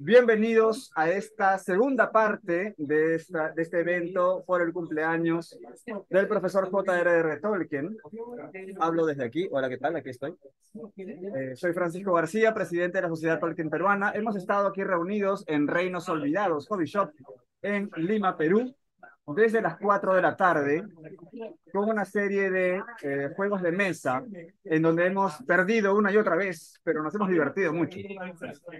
Bienvenidos a esta segunda parte de este evento por el cumpleaños del profesor J.R.R. Tolkien. Hablo desde aquí. Hola, ¿qué tal? Aquí estoy. Soy Francisco García, presidente de la Sociedad Tolkien Peruana. Hemos estado aquí reunidos en Reinos Olvidados, Hobby Shop, en Lima, Perú, desde las 4 de la tarde, con una serie de juegos de mesa en donde hemos perdido una y otra vez, pero nos hemos divertido mucho.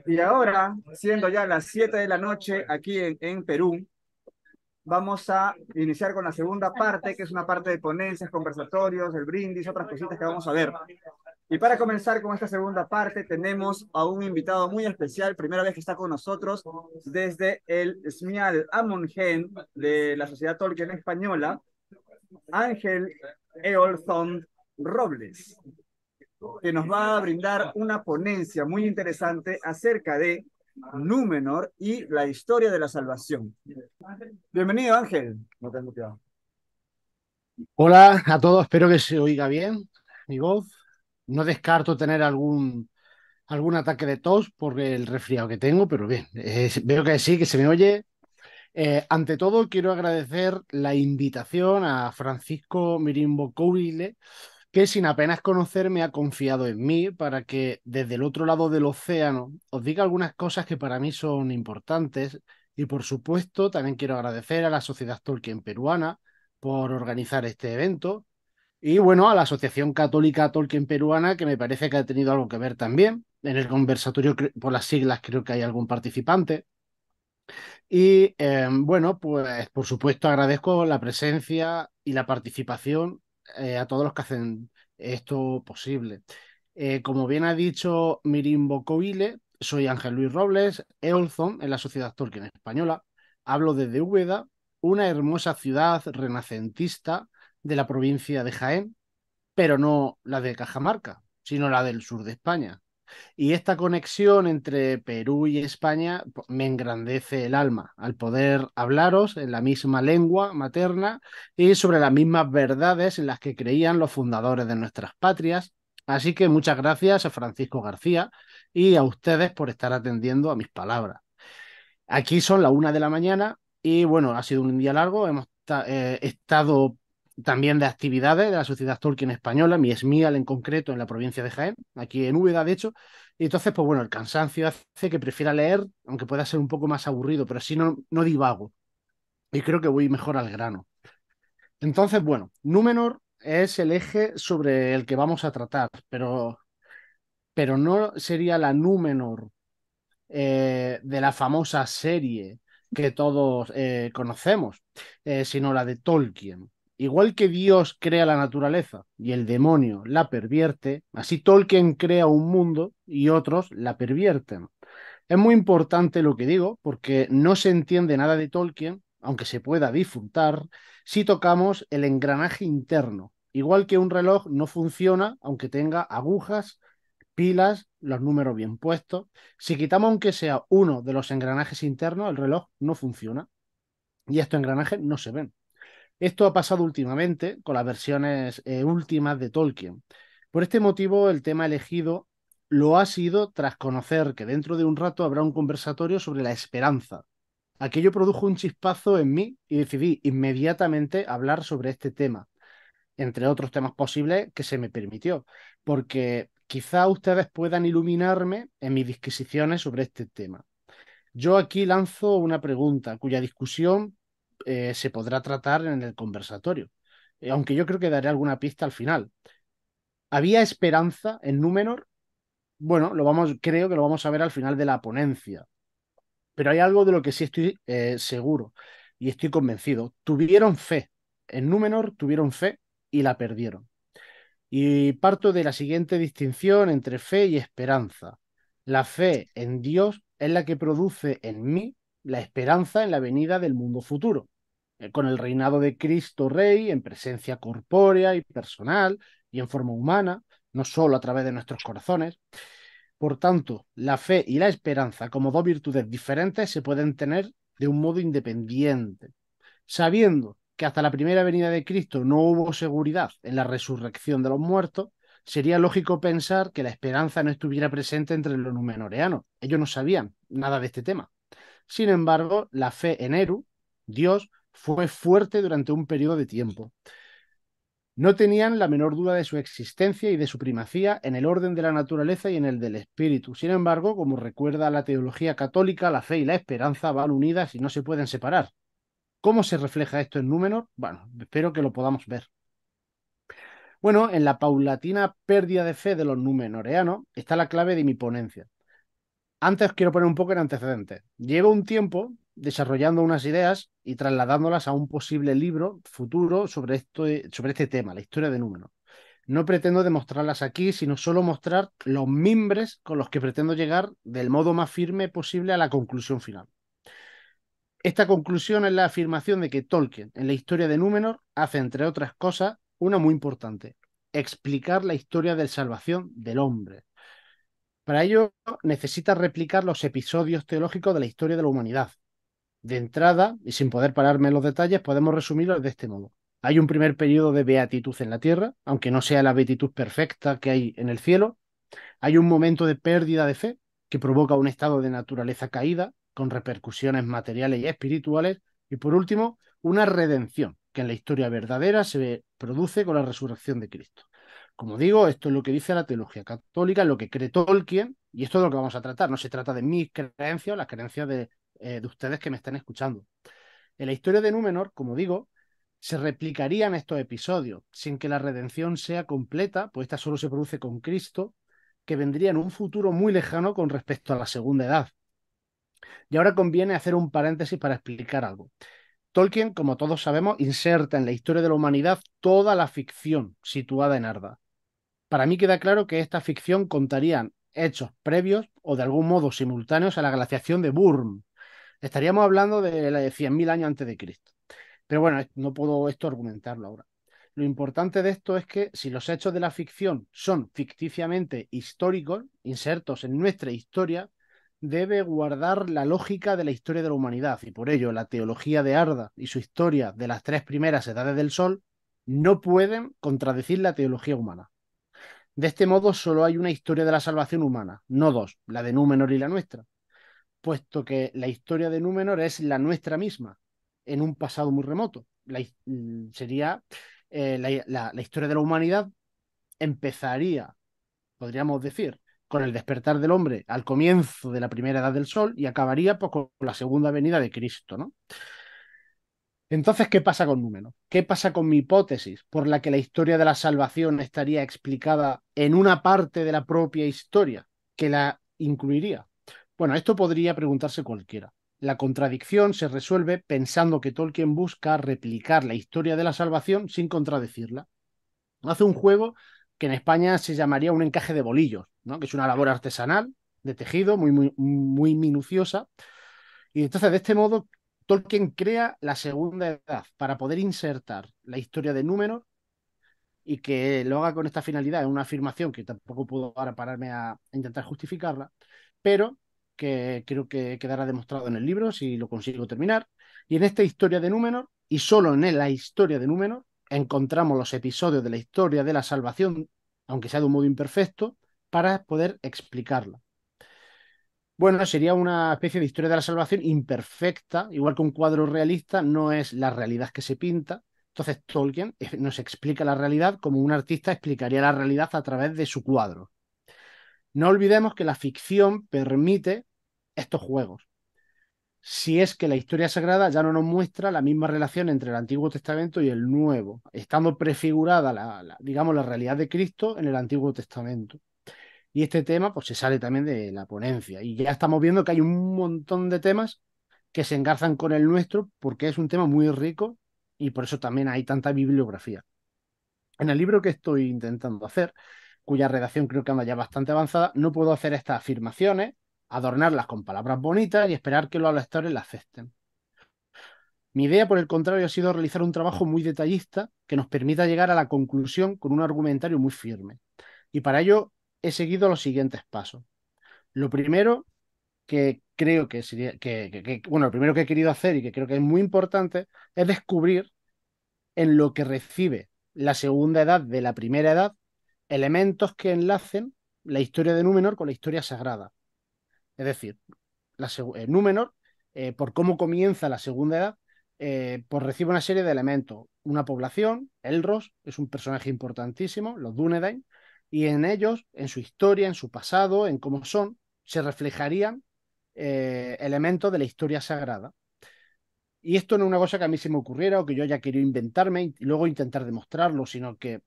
Y ahora, siendo ya las 7 de la noche aquí en Perú, vamos a iniciar con la segunda parte, que es una parte de ponencias, conversatorios, el brindis, otras cositas que vamos a ver. Y para comenzar con esta segunda parte, tenemos a un invitado muy especial, primera vez que está con nosotros, desde el SMIAL Amongen de la Sociedad Tolkien Española, Ángel Eolzond Robles, que nos va a brindar una ponencia muy interesante acerca de Númenor y la historia de la salvación. Bienvenido, Ángel. No te has muteado. Hola a todos, espero que se oiga bien mi voz. No descarto tener algún ataque de tos por el resfriado que tengo, pero bien, veo que sí, que se me oye. Ante todo, quiero agradecer la invitación a Francisco Mirimbo Coule, que sin apenas conocerme ha confiado en mí para que desde el otro lado del océano os diga algunas cosas que para mí son importantes. Y por supuesto, también quiero agradecer a la Sociedad Tolkien Peruana por organizar este evento y bueno, a la Asociación Católica Tolkien Peruana, que me parece que ha tenido algo que ver también. En el conversatorio, por las siglas, creo que hay algún participante. Y bueno, pues por supuesto agradezco la presencia y la participación a todos los que hacen esto posible. Como bien ha dicho Mirimbo Coile, soy Ángel Luis Robles, Eolzón en la Sociedad Tolkien Española. Hablo desde Úbeda, una hermosa ciudad renacentista de la provincia de Jaén, pero no la de Cajamarca, sino la del sur de España. Y esta conexión entre Perú y España me engrandece el alma al poder hablaros en la misma lengua materna y sobre las mismas verdades en las que creían los fundadores de nuestras patrias. Así que muchas gracias a Francisco García y a ustedes por estar atendiendo a mis palabras. Aquí son las 1 de la mañana y bueno, ha sido un día largo. Hemos estado también de actividades de la Sociedad Tolkien Española, mi SMIAL en concreto en la provincia de Jaén, aquí en Úbeda de hecho. Y entonces, pues bueno, el cansancio hace que prefiera leer, aunque pueda ser un poco más aburrido, pero así no divago y creo que voy mejor al grano. Entonces, bueno, Númenor es el eje sobre el que vamos a tratar, pero no sería la Númenor de la famosa serie que todos conocemos, sino la de Tolkien. Igual que Dios crea la naturaleza y el demonio la pervierte, así Tolkien crea un mundo y otros la pervierten. Es muy importante lo que digo porque no se entiende nada de Tolkien, aunque se pueda disfrutar, si tocamos el engranaje interno. Igual que un reloj no funciona aunque tenga agujas, pilas, los números bien puestos. Si quitamos aunque sea uno de los engranajes internos, el reloj no funciona y estos engranajes no se ven. Esto ha pasado últimamente con las versiones últimas de Tolkien. Por este motivo, el tema elegido lo ha sido tras conocer que dentro de un rato habrá un conversatorio sobre la esperanza. Aquello produjo un chispazo en mí y decidí inmediatamente hablar sobre este tema, entre otros temas posibles que se me permitió, porque quizá ustedes puedan iluminarme en mis disquisiciones sobre este tema. Yo aquí lanzo una pregunta cuya discusión se podrá tratar en el conversatorio, aunque yo creo que daré alguna pista al final. ¿Había esperanza en Númenor? Bueno, creo que lo vamos a ver al final de la ponencia, pero hay algo de lo que sí estoy seguro y estoy convencido. Tuvieron fe. En Númenor tuvieron fe y la perdieron. Y parto de la siguiente distinción entre fe y esperanza. La fe en Dios es la que produce en mí la esperanza en la venida del mundo futuro, con el reinado de Cristo Rey en presencia corpórea y personal y en forma humana, no solo a través de nuestros corazones. Por tanto, la fe y la esperanza, como dos virtudes diferentes, se pueden tener de un modo independiente, sabiendo que hasta la primera venida de Cristo no hubo seguridad en la resurrección de los muertos. sería lógico pensar que la esperanza no estuviera presente entre los númenoreanos. Ellos no sabían nada de este tema. Sin embargo, la fe en Eru, Dios, fue fuerte durante un periodo de tiempo. No tenían la menor duda de su existencia y de su primacía en el orden de la naturaleza y en el del espíritu. Sin embargo, como recuerda la teología católica, la fe y la esperanza van unidas y no se pueden separar. ¿Cómo se refleja esto en Númenor? Bueno, espero que lo podamos ver. Bueno, en la paulatina pérdida de fe de los númenoreanos está la clave de mi ponencia. Antes quiero poner un poco en antecedentes. Llevo un tiempo desarrollando unas ideas y trasladándolas a un posible libro futuro sobre este tema, la historia de Númenor. No pretendo demostrarlas aquí, sino solo mostrar los mimbres con los que pretendo llegar del modo más firme posible a la conclusión final. Esta conclusión es la afirmación de que Tolkien, en la historia de Númenor, hace, entre otras cosas, una muy importante: explicar la historia de salvación del hombre. Para ello, necesita replicar los episodios teológicos de la historia de la humanidad. De entrada, y sin poder pararme en los detalles, podemos resumirlo de este modo. Hay un primer periodo de beatitud en la tierra, aunque no sea la beatitud perfecta que hay en el cielo. Hay un momento de pérdida de fe que provoca un estado de naturaleza caída, con repercusiones materiales y espirituales. Y por último, una redención, que en la historia verdadera se produce con la resurrección de Cristo. Como digo, esto es lo que dice la teología católica, lo que cree Tolkien, y esto es lo que vamos a tratar. No se trata de mis creencias o las creencias de ustedes que me están escuchando. En la historia de Númenor, como digo, se replicarían estos episodios sin que la redención sea completa, pues esta solo se produce con Cristo, que vendría en un futuro muy lejano con respecto a la segunda edad. Y ahora conviene hacer un paréntesis para explicar algo. Tolkien, como todos sabemos, inserta en la historia de la humanidad toda la ficción situada en Arda. Para mí queda claro que esta ficción contaría hechos previos o de algún modo simultáneos a la glaciación de Burn. Estaríamos hablando de 100.000 años antes de Cristo. Pero bueno, no puedo esto argumentarlo ahora. Lo importante de esto es que si los hechos de la ficción son ficticiamente históricos, insertos en nuestra historia, debe guardar la lógica de la historia de la humanidad, y por ello la teología de Arda y su historia de las tres primeras edades del Sol no pueden contradecir la teología humana. De este modo solo hay una historia de la salvación humana, no dos, la de Númenor y la nuestra, puesto que la historia de Númenor es la nuestra misma, en un pasado muy remoto. Sería la historia de la humanidad empezaría, podríamos decir, con el despertar del hombre al comienzo de la primera edad del Sol y acabaría pues, con la segunda venida de Cristo, ¿no? Entonces, ¿qué pasa con Númenor? ¿Qué pasa con mi hipótesis por la que la historia de la salvación estaría explicada en una parte de la propia historia que la incluiría? Bueno, esto podría preguntarse cualquiera. La contradicción se resuelve pensando que Tolkien busca replicar la historia de la salvación sin contradecirla. Hace un juego que en España se llamaría un encaje de bolillos, ¿no? Que es una labor artesanal de tejido muy minuciosa. Y entonces, de este modo, Tolkien crea la segunda edad para poder insertar la historia de Númenor y que lo haga con esta finalidad. Es una afirmación que tampoco puedo ahora pararme a intentar justificarla, pero que creo que quedará demostrado en el libro si lo consigo terminar. Y en esta historia de Númenor, y solo en la historia de Númenor, encontramos los episodios de la historia de la salvación, aunque sea de un modo imperfecto, para poder explicarla. Bueno, sería una especie de historia de la salvación imperfecta, igual que un cuadro realista no es la realidad que se pinta. Entonces Tolkien nos explica la realidad como un artista explicaría la realidad a través de su cuadro. No olvidemos que la ficción permite estos juegos. Si es que la historia sagrada ya no nos muestra la misma relación entre el Antiguo Testamento y el Nuevo, estando prefigurada digamos, la realidad de Cristo en el Antiguo Testamento. Y este tema pues se sale también de la ponencia. Y ya estamos viendo que hay un montón de temas que se engarzan con el nuestro porque es un tema muy rico y por eso también hay tanta bibliografía. En el libro que estoy intentando hacer, cuya redacción creo que anda ya bastante avanzada, no puedo hacer estas afirmaciones, adornarlas con palabras bonitas y esperar que los lectores las acepten. Mi idea, por el contrario, ha sido realizar un trabajo muy detallista que nos permita llegar a la conclusión con un argumentario muy firme. Y para ello he seguido los siguientes pasos. Lo primero que creo que sería, bueno, lo primero que he querido hacer y que creo que es muy importante es descubrir en lo que recibe la segunda edad de la primera edad elementos que enlacen la historia de Númenor con la historia sagrada. Es decir, Númenor, por cómo comienza la Segunda Edad, pues recibe una serie de elementos. Una población, Elros, es un personaje importantísimo, los Dúnedain, y en ellos, en su historia, en su pasado, en cómo son, se reflejarían elementos de la historia sagrada. Y esto no es una cosa que a mí se me ocurriera o que yo haya querido inventarme y luego intentar demostrarlo, sino que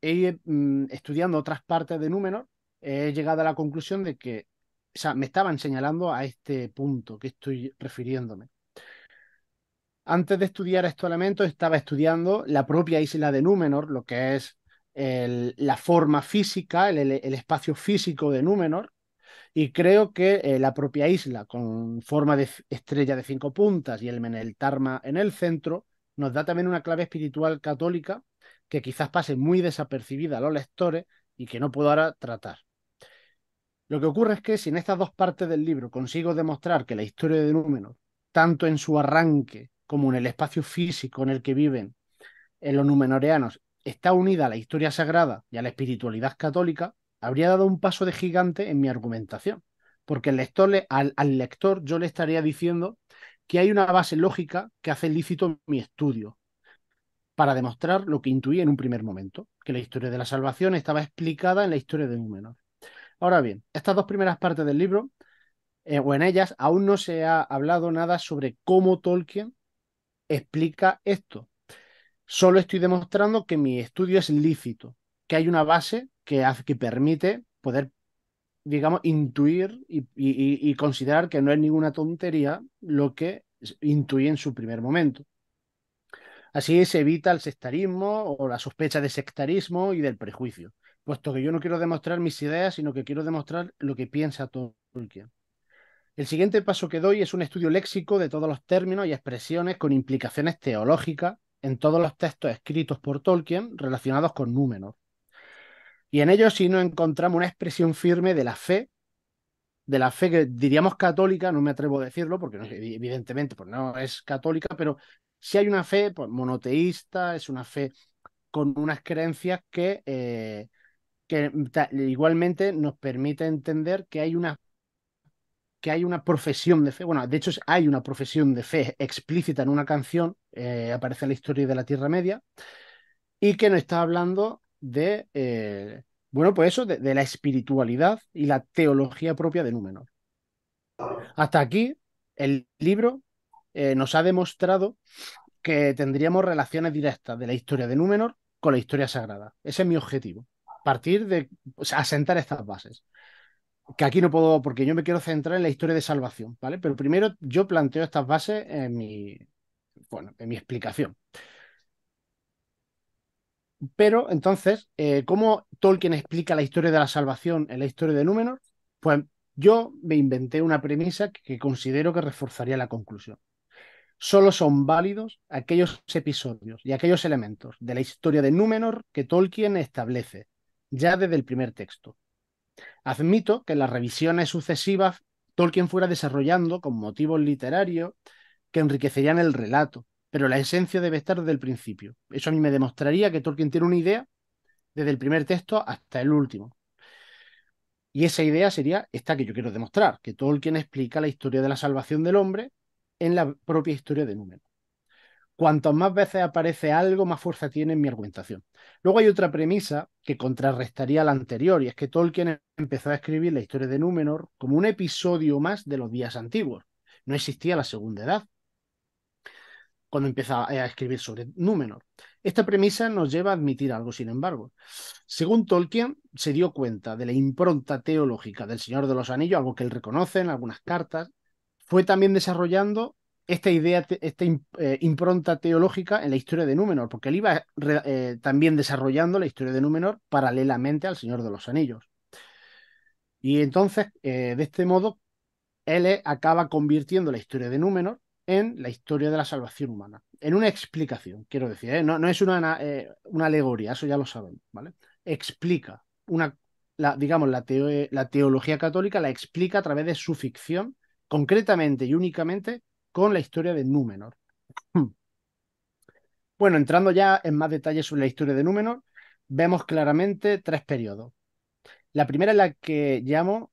estudiando otras partes de Númenor, he llegado a la conclusión de que, o sea, me estaban señalando a este punto que estoy refiriéndome. Antes de estudiar estos elementos, estaba estudiando la propia isla de Númenor, lo que es la forma física, el espacio físico de Númenor, y creo que la propia isla, con forma de estrella de 5 puntas y el Meneltarma en el centro, nos da también una clave espiritual católica que quizás pase muy desapercibida a los lectores y que no puedo ahora tratar. Lo que ocurre es que si en estas dos partes del libro consigo demostrar que la historia de Númenor, tanto en su arranque como en el espacio físico en el que viven en los numenoreanos, está unida a la historia sagrada y a la espiritualidad católica, habría dado un paso de gigante en mi argumentación. Porque al lector yo le estaría diciendo que hay una base lógica que hace lícito mi estudio para demostrar lo que intuí en un primer momento, que la historia de la salvación estaba explicada en la historia de Númenor. Ahora bien, estas dos primeras partes del libro, o en ellas, aún no se ha hablado nada sobre cómo Tolkien explica esto. Solo estoy demostrando que mi estudio es lícito, que hay una base que permite poder, digamos, intuir y considerar que no es ninguna tontería lo que intuí en su primer momento. Así se evita el sectarismo o la sospecha de sectarismo y del prejuicio, puesto que yo no quiero demostrar mis ideas, sino que quiero demostrar lo que piensa Tolkien. El siguiente paso que doy es un estudio léxico de todos los términos y expresiones con implicaciones teológicas en todos los textos escritos por Tolkien relacionados con Númenor. Y en ellos sí nos encontramos una expresión firme de la fe que diríamos católica, no me atrevo a decirlo porque evidentemente pues no es católica, pero sí hay una fe pues, monoteísta, es una fe con unas creencias que igualmente nos permite entender que hay una profesión de fe. Bueno, de hecho hay una profesión de fe explícita en una canción, aparece en la historia de la Tierra Media, y que nos está hablando bueno, pues eso, de la espiritualidad y la teología propia de Númenor. Hasta aquí, el libro nos ha demostrado que tendríamos relaciones directas de la historia de Númenor con la historia sagrada. Ese es mi objetivo. Partir de, o sea, asentar estas bases. Que aquí no puedo, porque yo me quiero centrar en la historia de salvación, ¿vale? Pero primero yo planteo estas bases bueno, en mi explicación. Pero entonces, ¿cómo Tolkien explica la historia de la salvación en la historia de Númenor? Pues yo me inventé una premisa que considero que reforzaría la conclusión. Solo son válidos aquellos episodios y aquellos elementos de la historia de Númenor que Tolkien establece, ya desde el primer texto. Admito que en las revisiones sucesivas Tolkien fuera desarrollando con motivos literarios que enriquecerían el relato, pero la esencia debe estar desde el principio. Eso a mí me demostraría que Tolkien tiene una idea desde el primer texto hasta el último. Y esa idea sería esta que yo quiero demostrar, que Tolkien explica la historia de la salvación del hombre en la propia historia de Númenor. Cuantas más veces aparece algo, más fuerza tiene en mi argumentación. Luego hay otra premisa que contrarrestaría la anterior, y es que Tolkien empezó a escribir la historia de Númenor como un episodio más de los días antiguos. No existía la Segunda Edad cuando empieza a escribir sobre Númenor. Esta premisa nos lleva a admitir algo, sin embargo. Según Tolkien, se dio cuenta de la impronta teológica del Señor de los Anillos, algo que él reconoce en algunas cartas, fue también desarrollando esta idea, impronta teológica en la historia de Númenor, porque él iba también desarrollando la historia de Númenor paralelamente al Señor de los Anillos. Y entonces, de este modo, él acaba convirtiendo la historia de Númenor en la historia de la salvación humana, en una explicación, quiero decir, ¿eh? No es una alegoría, eso ya lo sabemos, ¿vale? Explica digamos, la teología católica la explica a través de su ficción, concretamente y únicamente con la historia de Númenor. Bueno, entrando ya en más detalles sobre la historia de Númenor, vemos claramente tres periodos. La primera es la que llamo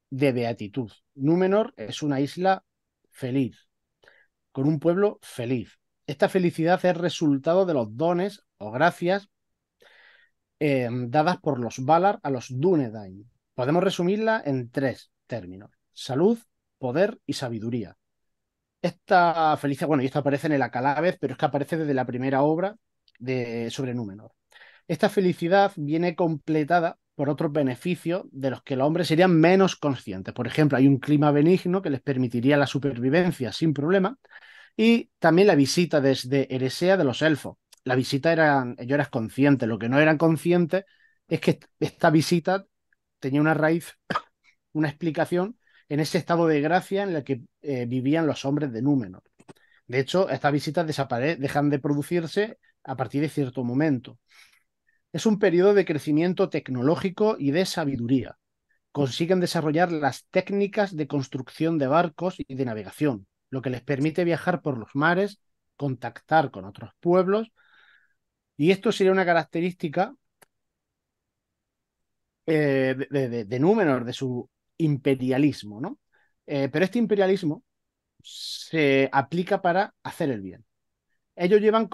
de beatitud. Númenor es una isla feliz, con un pueblo feliz. Esta felicidad es resultado de los dones o gracias dadas por los Valar a los Dúnedain. Podemos resumirla en tres términos: salud, poder y sabiduría. Esta felicidad, bueno, y esto aparece en el Acalábez, pero es que aparece desde la primera obra sobre Númenor. Esta felicidad viene completada por otros beneficios de los que los hombres serían menos conscientes. Por ejemplo, hay un clima benigno que les permitiría la supervivencia sin problema, y también la visita desde Eresea de los elfos. La visita ellos eran conscientes, lo que no eran conscientes es que esta visita tenía una raíz, una explicación en ese estado de gracia en el que vivían los hombres de Númenor. De hecho, estas visitas dejan de producirse a partir de cierto momento. Es un periodo de crecimiento tecnológico y de sabiduría. Consiguen desarrollar las técnicas de construcción de barcos y de navegación, lo que les permite viajar por los mares, contactar con otros pueblos, y esto sería una característica de Númenor, de su imperialismo, ¿no? Pero este imperialismo se aplica para hacer el bien. Ellas llevan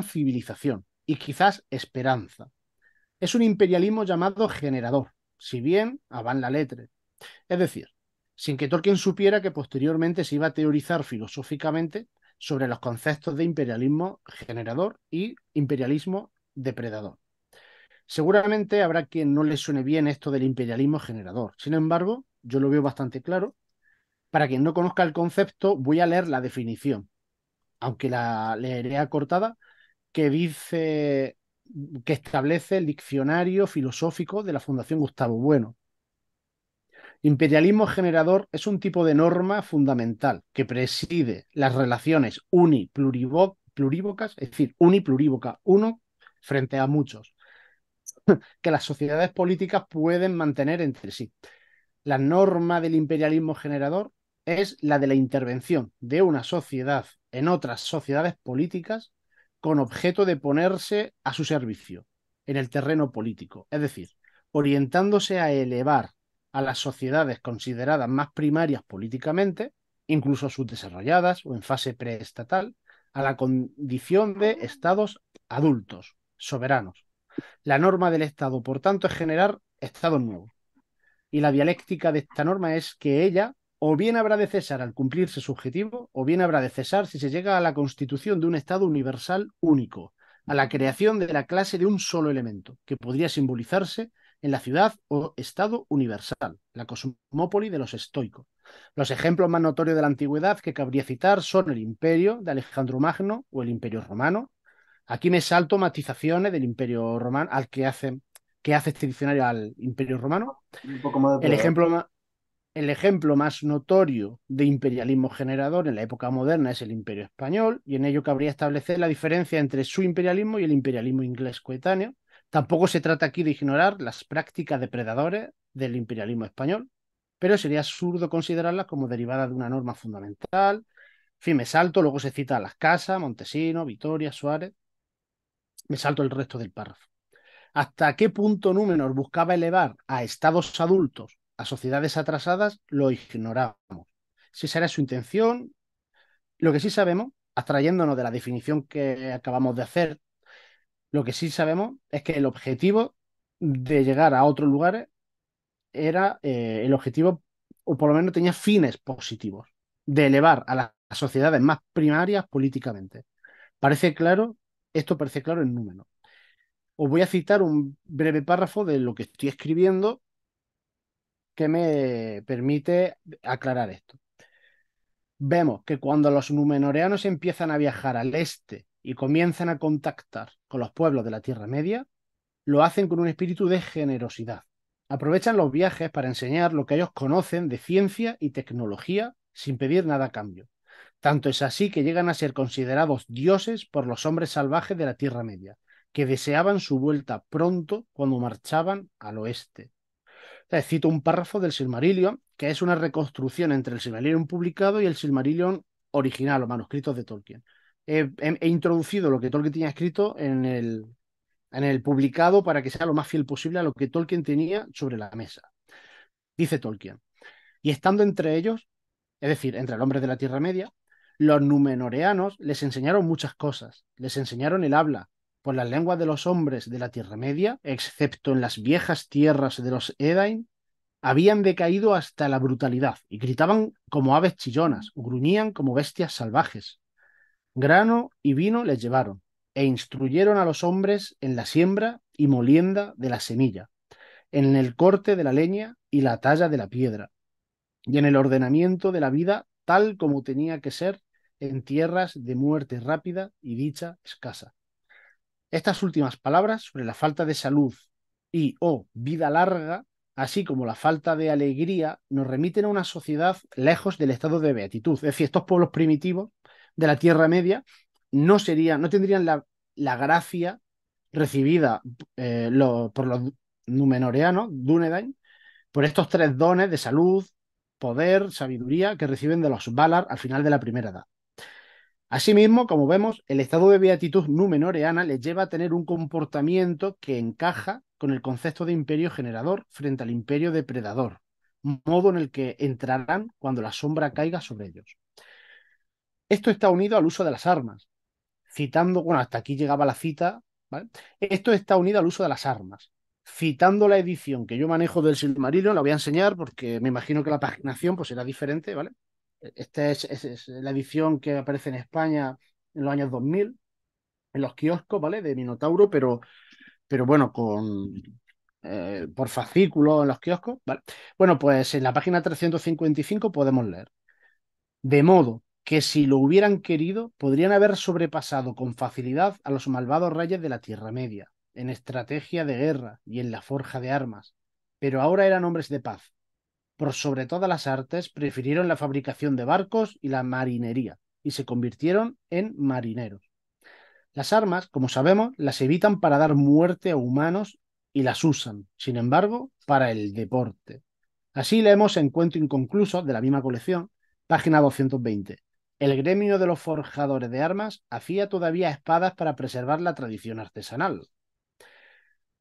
civilización y quizás esperanza. Es un imperialismo llamado generador, si bien van la letra. Es decir, sin que Tolkien supiera que posteriormente se iba a teorizar filosóficamente sobre los conceptos de imperialismo generador y imperialismo depredador. Seguramente habrá quien no le suene bien esto del imperialismo generador. Sin embargo, yo lo veo bastante claro. Para quien no conozca el concepto, voy a leer la definición, aunque la leeré acortada, que dice que establece el diccionario filosófico de la Fundación Gustavo Bueno. Imperialismo generador es un tipo de norma fundamental que preside las relaciones plurívocas, es decir, uniplurivoca, uno frente a muchos, que las sociedades políticas pueden mantener entre sí. La norma del imperialismo generador es la de la intervención de una sociedad en otras sociedades políticas con objeto de ponerse a su servicio en el terreno político, es decir, orientándose a elevar a las sociedades consideradas más primarias políticamente, incluso subdesarrolladas o en fase preestatal, a la condición de estados adultos, soberanos. La norma del Estado, por tanto, es generar estados nuevos, y la dialéctica de esta norma es que ella o bien habrá de cesar al cumplirse su objetivo, o bien habrá de cesar si se llega a la constitución de un Estado universal único, a la creación de la clase de un solo elemento, que podría simbolizarse en la ciudad o Estado universal, la cosmópoli de los estoicos. Los ejemplos más notorios de la antigüedad que cabría citar son el imperio de Alejandro Magno o el imperio romano. Aquí me salto matizaciones del imperio romano que hace este diccionario al imperio romano. Un poco más de El prueba. ejemplo, el ejemplo más notorio de imperialismo generador en la época moderna es el Imperio Español, y en ello cabría establecer la diferencia entre su imperialismo y el imperialismo inglés coetáneo. Tampoco se trata aquí de ignorar las prácticas depredadores del imperialismo español, pero sería absurdo considerarlas como derivadas de una norma fundamental. En fin, me salto, luego se cita a Las Casas, Montesino, Vitoria, Suárez. Me salto el resto del párrafo. ¿Hasta qué punto Númenor buscaba elevar a estados adultos a sociedades atrasadas? Lo ignoramos. Si esa era su intención, lo que sí sabemos, abstrayéndonos de la definición que acabamos de hacer, lo que sí sabemos es que el objetivo de llegar a otros lugares era el objetivo, o por lo menos tenía fines positivos, de elevar a las sociedades más primarias políticamente. Parece claro, esto parece claro en Númenor. Os voy a citar un breve párrafo de lo que estoy escribiendo que me permite aclarar esto. Vemos que cuando los númenoreanos empiezan a viajar al este y comienzan a contactar con los pueblos de la Tierra Media, lo hacen con un espíritu de generosidad. Aprovechan los viajes para enseñar lo que ellos conocen de ciencia y tecnología sin pedir nada a cambio. Tanto es así que llegan a ser considerados dioses por los hombres salvajes de la Tierra Media, que deseaban su vuelta pronto cuando marchaban al oeste. Cito un párrafo del Silmarillion, que es una reconstrucción entre el Silmarillion publicado y el Silmarillion original, o manuscritos de Tolkien. He introducido lo que Tolkien tenía escrito en en el publicado para que sea lo más fiel posible a lo que Tolkien tenía sobre la mesa. Dice Tolkien, y estando entre ellos, es decir, entre el hombre de la Tierra Media, los númenoreanos les enseñaron muchas cosas. Les enseñaron el habla, pues las lenguas de los hombres de la Tierra Media, excepto en las viejas tierras de los Edain, habían decaído hasta la brutalidad y gritaban como aves chillonas, gruñían como bestias salvajes. Grano y vino les llevaron e instruyeron a los hombres en la siembra y molienda de la semilla, en el corte de la leña y la talla de la piedra, y en el ordenamiento de la vida tal como tenía que ser en tierras de muerte rápida y dicha escasa. Estas últimas palabras sobre la falta de salud y o vida larga, así como la falta de alegría, nos remiten a una sociedad lejos del estado de beatitud. Es decir, estos pueblos primitivos de la Tierra Media no tendrían la gracia recibida por los Númenoreanos, Dúnedain, por estos tres dones de salud, poder, sabiduría que reciben de los Valar al final de la Primera Edad. Asimismo, como vemos, el estado de beatitud númenoreana les lleva a tener un comportamiento que encaja con el concepto de imperio generador frente al imperio depredador, modo en el que entrarán cuando la sombra caiga sobre ellos. Esto está unido al uso de las armas, citando, bueno, hasta aquí llegaba la cita, ¿vale? Esto está unido al uso de las armas. Citando la edición que yo manejo del Silmarillion, la voy a enseñar porque me imagino que la paginación pues será diferente, ¿vale? Esta es la edición que aparece en España en los años 2000 en los kioscos, ¿vale? De Minotauro, pero bueno, por fascículo en los kioscos, ¿vale? Bueno, pues en la página 355 podemos leer. De modo que si lo hubieran querido, podrían haber sobrepasado con facilidad a los malvados reyes de la Tierra Media, en estrategia de guerra y en la forja de armas. Pero ahora eran hombres de paz. Por sobre todas las artes, prefirieron la fabricación de barcos y la marinería, y se convirtieron en marineros. Las armas, como sabemos, las evitan para dar muerte a humanos y las usan, sin embargo, para el deporte. Así leemos en Cuento Inconcluso, de la misma colección, página 220. El gremio de los forjadores de armas hacía todavía espadas para preservar la tradición artesanal.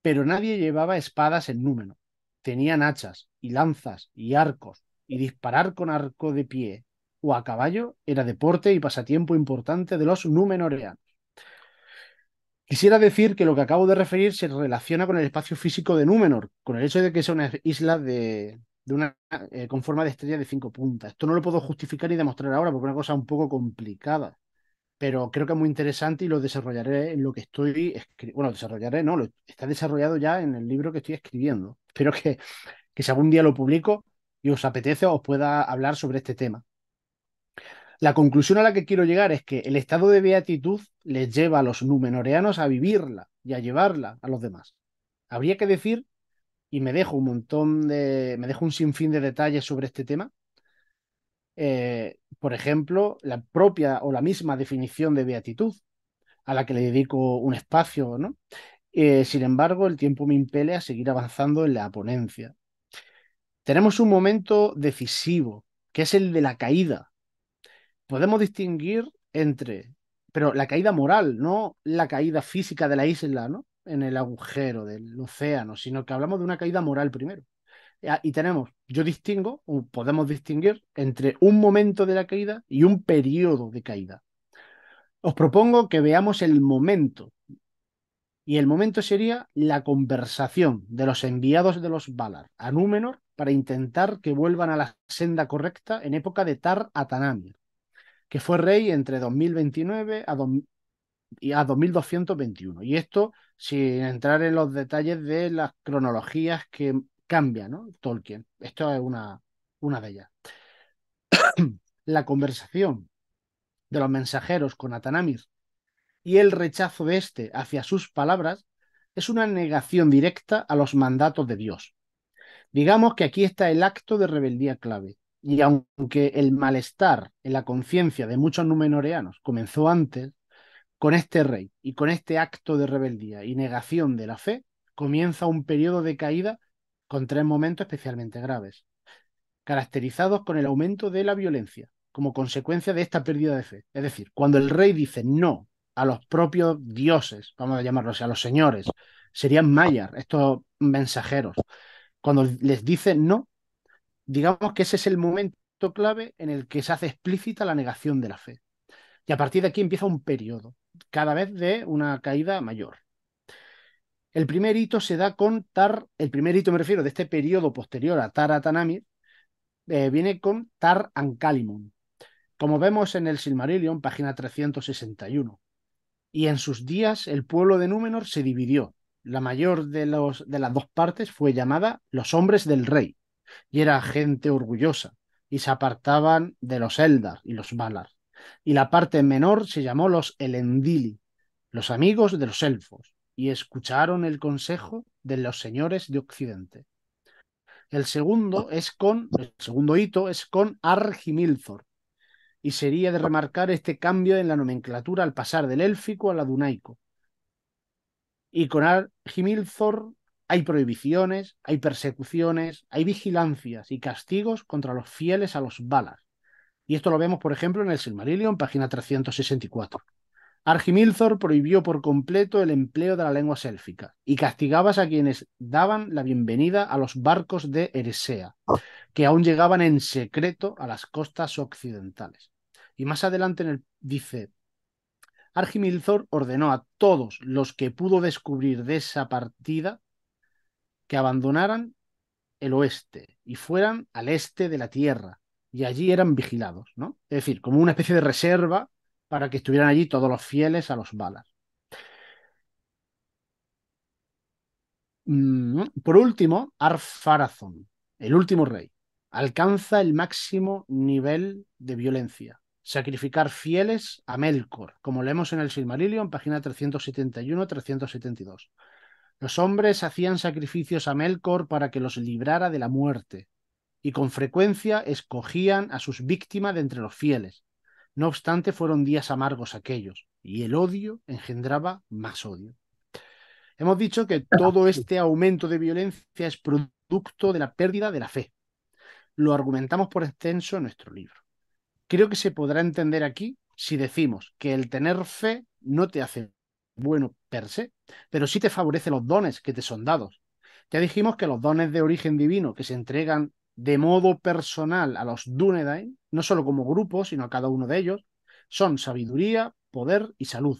Pero nadie llevaba espadas en Númenor. Tenían hachas y lanzas y arcos, y disparar con arco de pie o a caballo era deporte y pasatiempo importante de los númenoreanos. Quisiera decir que lo que acabo de referir se relaciona con el espacio físico de Númenor, con el hecho de que sea una isla con forma de estrella de 5 puntas. Esto no lo puedo justificar y demostrar ahora porque es una cosa un poco complicada, pero creo que es muy interesante y lo desarrollaré en lo que estoy escribiendo. Bueno, desarrollaré, no, está desarrollado ya en el libro que estoy escribiendo. Espero que si algún día lo publico y os apetece, os pueda hablar sobre este tema. La conclusión a la que quiero llegar es que el estado de beatitud les lleva a los númenoreanos a vivirla y a llevarla a los demás. Habría que decir, y me dejo un sinfín de detalles sobre este tema. Por ejemplo, la propia o la misma definición de beatitud, a la que le dedico un espacio, ¿no? Sin embargo, el tiempo me impele a seguir avanzando en la ponencia. Tenemos un momento decisivo, que es el de la caída. Podemos distinguir entre, pero la caída moral, no la caída física de la isla, ¿no? En el agujero del océano, sino que hablamos de una caída moral primero. Y podemos distinguir entre un momento de la caída y un periodo de caída. Os propongo que veamos el momento. Y el momento sería la conversación de los enviados de los Valar a Númenor para intentar que vuelvan a la senda correcta en época de Tar Atanamir, que fue rey entre 2029 a 2221. Y esto sin entrar en los detalles de las cronologías que cambia, ¿no? Tolkien. Esto es una de ellas. La conversación de los mensajeros con Atanamir y el rechazo de éste hacia sus palabras es una negación directa a los mandatos de Dios. Digamos que aquí está el acto de rebeldía clave. Y aunque el malestar en la conciencia de muchos númenoreanos comenzó antes, con este rey y con este acto de rebeldía y negación de la fe, comienza un periodo de caída con tres momentos especialmente graves, caracterizados con el aumento de la violencia como consecuencia de esta pérdida de fe. Es decir, cuando el rey dice no a los propios dioses, vamos a llamarlos, a los señores. Serían Maiar, estos mensajeros. Cuando les dice no, digamos que ese es el momento clave en el que se hace explícita la negación de la fe. Y a partir de aquí empieza un periodo, cada vez de una caída mayor. El primer hito se da con el primer hito me refiero de este periodo posterior a Tar Atanamir, viene con Tar Ankalimun, como vemos en el Silmarillion, página 361. Y en sus días el pueblo de Númenor se dividió. La mayor de las dos partes fue llamada los hombres del rey, y era gente orgullosa, y se apartaban de los Eldar y los Valar. Y la parte menor se llamó los Elendili, los amigos de los elfos, y escucharon el consejo de los señores de Occidente. El segundo hito es con Argimilthor, y sería de remarcar este cambio en la nomenclatura al pasar del élfico al adunaico. Y con Argimilthor hay prohibiciones, hay persecuciones, hay vigilancias y castigos contra los fieles a los Valar. Y esto lo vemos, por ejemplo, en el Silmarillion, página 364. Argimilthor prohibió por completo el empleo de la lengua élfica y castigaba a quienes daban la bienvenida a los barcos de Eresea, que aún llegaban en secreto a las costas occidentales. Y más adelante dice, Argimilthor ordenó a todos los que pudo descubrir de esa partida que abandonaran el oeste y fueran al este de la tierra, y allí eran vigilados, ¿no? Es decir, como una especie de reserva para que estuvieran allí todos los fieles a los Valar. Por último, Ar-Pharazôn, el último rey, alcanza el máximo nivel de violencia. Sacrificar fieles a Melkor, como leemos en el Silmarillion, página 371-372. Los hombres hacían sacrificios a Melkor para que los librara de la muerte, y con frecuencia escogían a sus víctimas de entre los fieles. No obstante, fueron días amargos aquellos, y el odio engendraba más odio. Hemos dicho que todo este aumento de violencia es producto de la pérdida de la fe. Lo argumentamos por extenso en nuestro libro. Creo que se podrá entender aquí si decimos que el tener fe no te hace bueno per se, pero sí te favorece los dones que te son dados. Ya dijimos que los dones de origen divino que se entregan de modo personal a los Dúnedain, no solo como grupo, sino a cada uno de ellos, son sabiduría, poder y salud.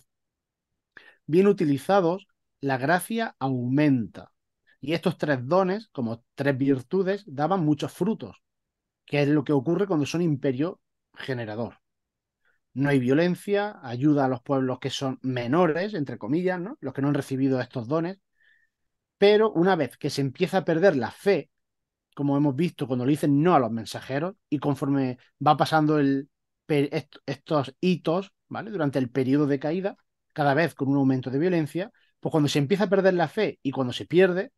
Bien utilizados, la gracia aumenta. Y estos tres dones, como tres virtudes, daban muchos frutos, que es lo que ocurre cuando son imperio generador. No hay violencia, ayuda a los pueblos que son menores, entre comillas, ¿no? Los que no han recibido estos dones. Pero una vez que se empieza a perder la fe, como hemos visto cuando le dicen no a los mensajeros, y conforme va pasando estos hitos, ¿vale? Durante el periodo de caída, cada vez con un aumento de violencia, pues cuando se empieza a perder la fe y cuando se pierde,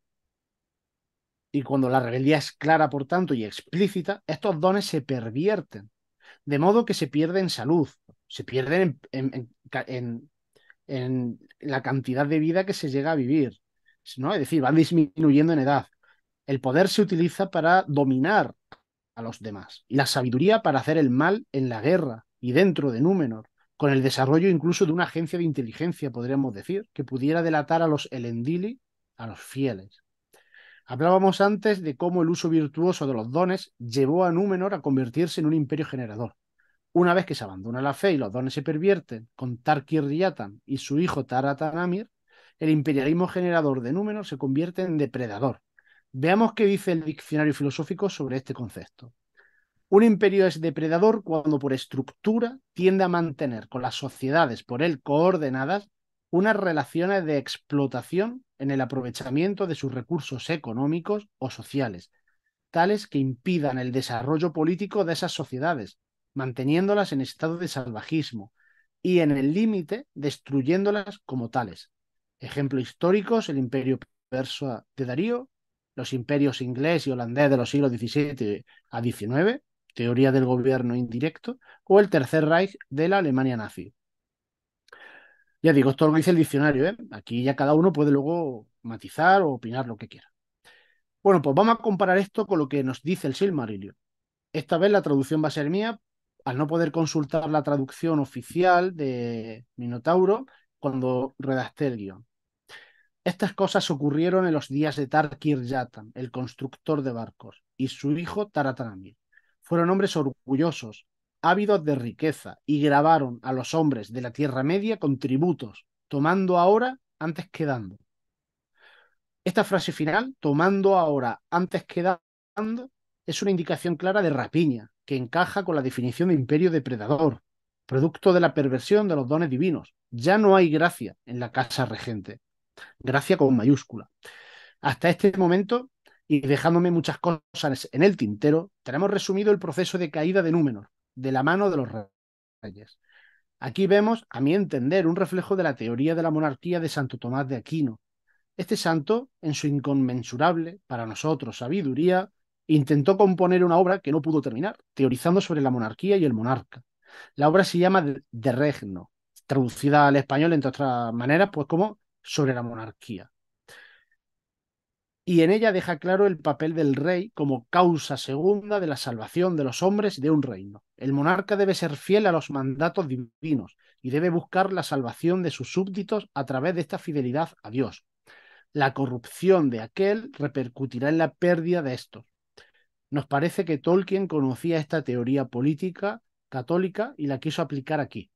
y cuando la rebeldía es clara, por tanto, y explícita, estos dones se pervierten, de modo que se pierde en salud, se pierden en la cantidad de vida que se llega a vivir, ¿no? Es decir, van disminuyendo en edad. El poder se utiliza para dominar a los demás y la sabiduría para hacer el mal en la guerra y dentro de Númenor, con el desarrollo incluso de una agencia de inteligencia, podríamos decir, que pudiera delatar a los Elendili, a los fieles. Hablábamos antes de cómo el uso virtuoso de los dones llevó a Númenor a convertirse en un imperio generador. Una vez que se abandona la fe y los dones se pervierten con Tar-Kir-Yatan y su hijo Tar-Atanamir, el imperialismo generador de Númenor se convierte en depredador. Veamos qué dice el diccionario filosófico sobre este concepto. Un imperio es depredador cuando por estructura tiende a mantener con las sociedades por él coordenadas unas relaciones de explotación en el aprovechamiento de sus recursos económicos o sociales, tales que impidan el desarrollo político de esas sociedades, manteniéndolas en estado de salvajismo y en el límite destruyéndolas como tales. Ejemplos históricos, el imperio persa de Darío, los imperios inglés y holandés de los siglos XVII a XIX, teoría del gobierno indirecto, o el Tercer Reich de la Alemania nazi. Ya digo, esto es lo que dice el diccionario, ¿eh? Aquí ya cada uno puede luego matizar o opinar lo que quiera. Bueno, pues vamos a comparar esto con lo que nos dice el Silmarillion. Esta vez la traducción va a ser mía, al no poder consultar la traducción oficial de Minotauro cuando redacté el guión. Estas cosas ocurrieron en los días de Tarkir-Yatan, el constructor de barcos, y su hijo Taratanamir. Fueron hombres orgullosos, ávidos de riqueza, y grabaron a los hombres de la Tierra Media con tributos, tomando ahora antes que dando. Esta frase final, tomando ahora antes que dando, es una indicación clara de rapiña, que encaja con la definición de imperio depredador, producto de la perversión de los dones divinos. Ya no hay gracia en la casa regente, gracia con mayúscula. Hasta este momento, y dejándome muchas cosas en el tintero, tenemos resumido el proceso de caída de Númenor, de la mano de los reyes. Aquí vemos, a mi entender, un reflejo de la teoría de la monarquía de Santo Tomás de Aquino. Este santo, en su inconmensurable, para nosotros, sabiduría, intentó componer una obra que no pudo terminar, teorizando sobre la monarquía y el monarca. La obra se llama De Regno, traducida al español, entre otras maneras, pues como sobre la monarquía. Y en ella deja claro el papel del rey como causa segunda de la salvación de los hombres de un reino. El monarca debe ser fiel a los mandatos divinos y debe buscar la salvación de sus súbditos a través de esta fidelidad a Dios. La corrupción de aquel repercutirá en la pérdida de estos. Nos parece que Tolkien conocía esta teoría política católica y la quiso aplicar aquí.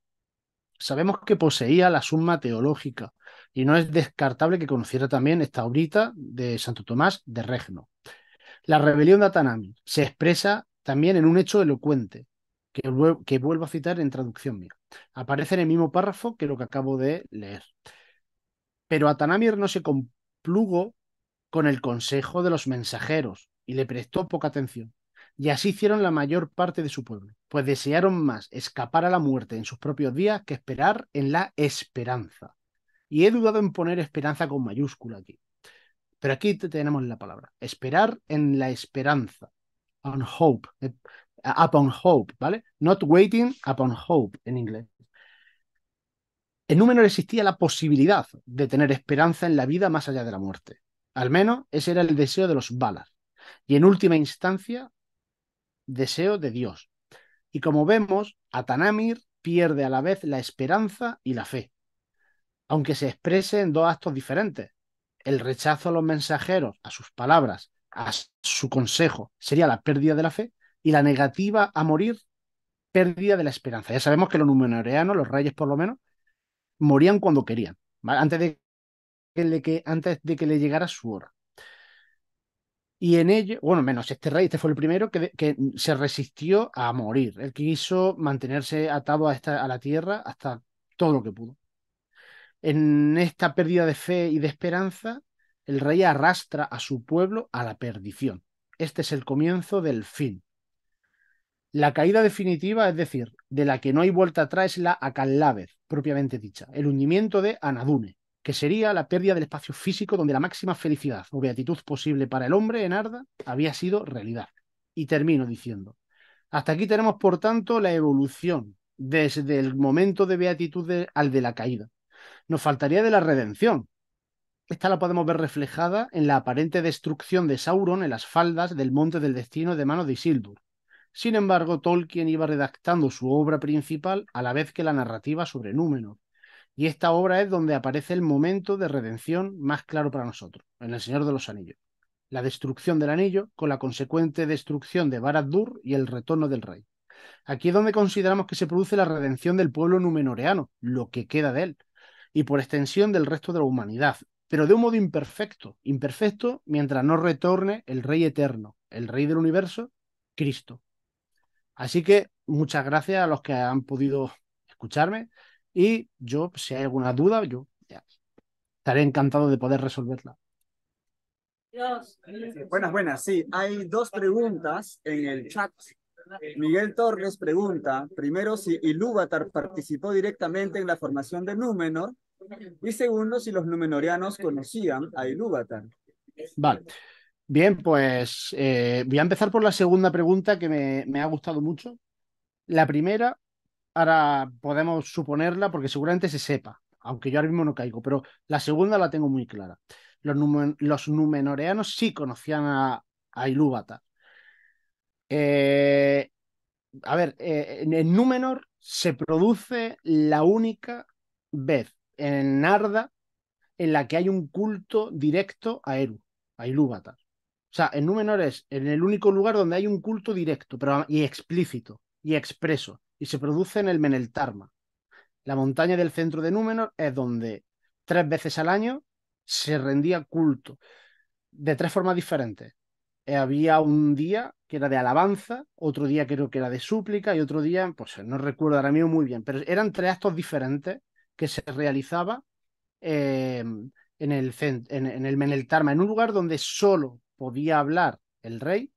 Sabemos que poseía la suma teológica y no es descartable que conociera también esta obrita de Santo Tomás de Regno. La rebelión de Atanami se expresa también en un hecho elocuente que vuelvo a citar en traducción mía. Aparece en el mismo párrafo que lo que acabo de leer. Pero Atanamir no se complugo con el consejo de los mensajeros y le prestó poca atención. Y así hicieron la mayor parte de su pueblo, pues desearon más escapar a la muerte en sus propios días que esperar en la esperanza. Y he dudado en poner esperanza con mayúscula aquí. Pero aquí tenemos la palabra. Esperar en la esperanza. On hope. Upon hope, ¿vale? Not waiting upon hope en inglés. En Númenor existía la posibilidad de tener esperanza en la vida más allá de la muerte. Al menos ese era el deseo de los Valar. Y en última instancia, deseo de Dios. Y como vemos, Atanamir pierde a la vez la esperanza y la fe, aunque se exprese en dos actos diferentes. El rechazo a los mensajeros, a sus palabras, a su consejo, sería la pérdida de la fe, y la negativa a morir, pérdida de la esperanza. Ya sabemos que los numenoreanos, los reyes por lo menos, morían cuando querían, ¿vale? Antes de que le llegara su hora. Y en ello, bueno, menos este rey, este fue el primero que se resistió a morir. Él quiso mantenerse atado a la tierra hasta todo lo que pudo. En esta pérdida de fe y de esperanza, el rey arrastra a su pueblo a la perdición. Este es el comienzo del fin. La caída definitiva, es decir, de la que no hay vuelta atrás, es la Akallavez, propiamente dicha, el hundimiento de Anadune, que sería la pérdida del espacio físico donde la máxima felicidad o beatitud posible para el hombre en Arda había sido realidad. Y termino diciendo, hasta aquí tenemos, por tanto, la evolución desde el momento de beatitud al de la caída. Nos faltaría de la redención. Esta la podemos ver reflejada en la aparente destrucción de Sauron en las faldas del Monte del Destino de mano de Isildur. Sin embargo, Tolkien iba redactando su obra principal a la vez que la narrativa sobre Númenor, y esta obra es donde aparece el momento de redención más claro para nosotros, en El Señor de los Anillos. La destrucción del anillo con la consecuente destrucción de Barad-dûr y el retorno del rey. Aquí es donde consideramos que se produce la redención del pueblo numenoreano, lo que queda de él, y por extensión del resto de la humanidad, pero de un modo imperfecto, imperfecto mientras no retorne el Rey eterno, el Rey del universo, Cristo. Así que muchas gracias a los que han podido escucharme y yo, si hay alguna duda, yo ya, estaré encantado de poder resolverla. Buenas, buenas. Sí, hay dos preguntas en el chat. Miguel Torres pregunta, primero, si Ilúvatar participó directamente en la formación de Númenor, y segundo, si los númenorianos conocían a Ilúvatar. Vale. Bien, pues voy a empezar por la segunda pregunta que me ha gustado mucho. La primera, ahora podemos suponerla porque seguramente se sepa, aunque yo ahora mismo no caigo, pero la segunda la tengo muy clara. Los númenoreanos sí conocían a Ilúvatar. A ver, en Númenor se produce la única vez en Narda en la que hay un culto directo a Eru, a Ilúvatar. O sea, en Númenor es en el único lugar donde hay un culto directo, pero y explícito y expreso, y se produce en el Meneltarma. La montaña del centro de Númenor es donde 3 veces al año se rendía culto, de 3 formas diferentes. Había un día que era de alabanza, otro día creo que era de súplica y otro día, pues no recuerdo ahora mismo muy bien, pero eran 3 actos diferentes que se realizaba en el Meneltarma, en un lugar donde solo podía hablar el rey.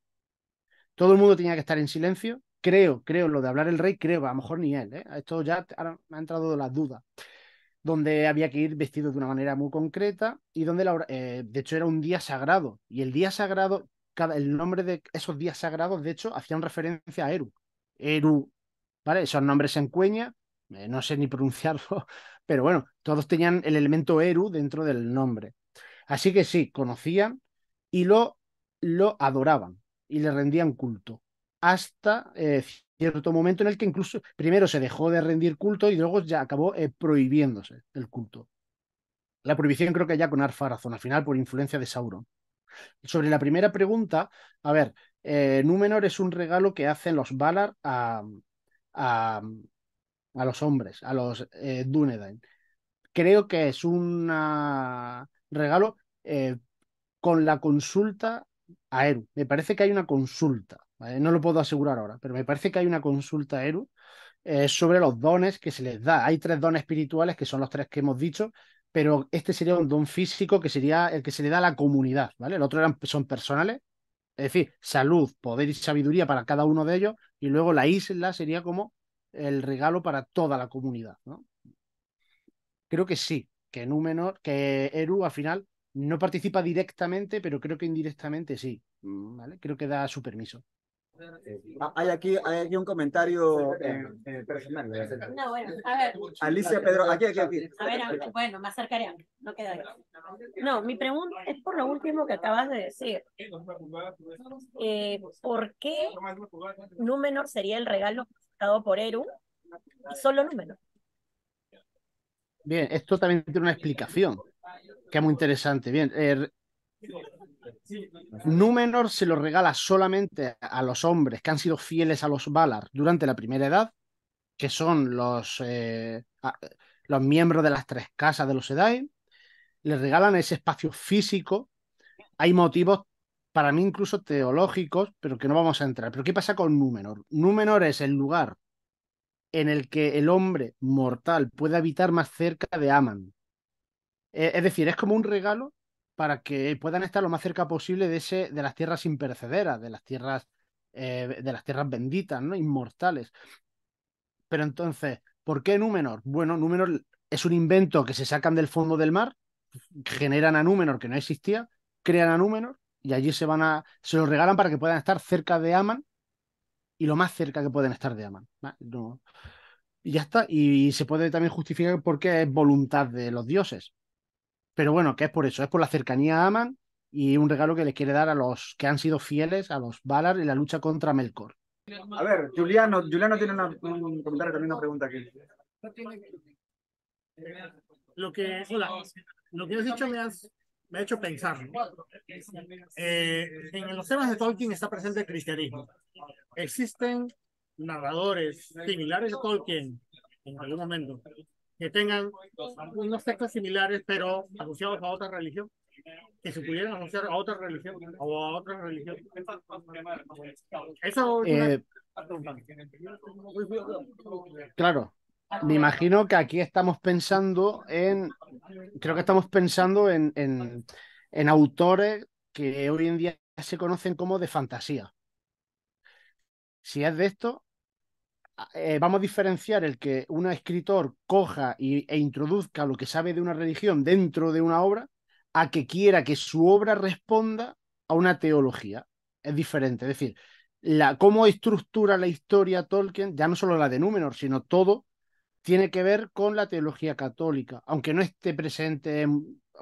Todo el mundo tenía que estar en silencio. Creo, lo de hablar el rey, creo, a lo mejor ni él, ¿eh? Esto ya ahora me ha entrado las dudas. Donde había que ir vestido de una manera muy concreta y donde, de hecho, era un día sagrado. Y el día sagrado, el nombre de esos días sagrados, de hecho, hacían referencia a Eru. Eru, ¿vale? Esos nombres en cueña, no sé ni pronunciarlo, pero bueno, todos tenían el elemento Eru dentro del nombre. Así que sí, conocían y lo adoraban y le rendían culto. Hasta cierto momento en el que incluso primero se dejó de rendir culto y luego ya acabó prohibiéndose el culto. La prohibición creo que ya con Ar-Pharazôn, al final por influencia de Sauron. Sobre la primera pregunta, a ver, Númenor es un regalo que hacen los Valar a, a los hombres, a los Dúnedain. Creo que es un regalo con la consulta a Eru. Me parece que hay una consulta, ¿vale? No lo puedo asegurar ahora, pero me parece que hay una consulta a Eru sobre los dones que se les da. Hay 3 dones espirituales que son los 3 que hemos dicho, pero este sería un don físico que sería el que se le da a la comunidad, ¿vale? El otro son personales, es decir, salud, poder y sabiduría para cada uno de ellos, y luego la isla sería como el regalo para toda la comunidad, ¿no? Creo que sí, que Númenor, que Eru al final no participa directamente, pero creo que indirectamente sí, ¿vale? Creo que da su permiso. Hay aquí un comentario personal. No, bueno, a ver. Alicia Pedro, aquí. Bueno, me acercaré, no queda ahí. No, mi pregunta es por lo último que acabas de decir. ¿Por qué Númenor sería el regalo dado por Eru y solo Númenor? Bien, esto también tiene una explicación que es muy interesante. Bien, Númenor se lo regala solamente a los hombres que han sido fieles a los Valar durante la primera edad, que son los miembros de las 3 casas de los Edain. Les regalan ese espacio físico. Hay motivos para mí incluso teológicos, pero que no vamos a entrar. Pero ¿qué pasa con Númenor? Númenor es el lugar en el que el hombre mortal puede habitar más cerca de Aman. Es decir, es como un regalo para que puedan estar lo más cerca posible de las tierras imperecederas, de las tierras benditas, ¿no? Inmortales. Pero entonces, ¿por qué Númenor? Bueno, Númenor es un invento que se sacan del fondo del mar, generan a Númenor que no existía, crean a Númenor y allí se lo regalan para que puedan estar cerca de Aman y lo más cerca que pueden estar de Aman. No. Y ya está. Y se puede también justificar por qué es voluntad de los dioses. Pero bueno, que es por eso, es por la cercanía a Aman y un regalo que les quiere dar a los que han sido fieles a los Valar en la lucha contra Melkor. A ver, Juliano tiene un comentario, también una pregunta aquí. Hola, lo que has dicho me ha hecho pensar, ¿no? En los temas de Tolkien está presente el cristianismo. ¿Existen narradores similares a Tolkien en algún momento que tengan unos textos similares pero asociados a otra religión? Que se pudieran asociar a otra religión o a otra religión. Eso es una Eh, pregunta. claro, me imagino que aquí creo que estamos pensando en autores que hoy en día se conocen como de fantasía. Si es de esto, vamos a diferenciar el que un escritor coja e introduzca lo que sabe de una religión dentro de una obra a que quiera que su obra responda a una teología. Es diferente. Es decir, cómo estructura la historia Tolkien, ya no solo la de Númenor, sino todo, tiene que ver con la teología católica, aunque no esté presente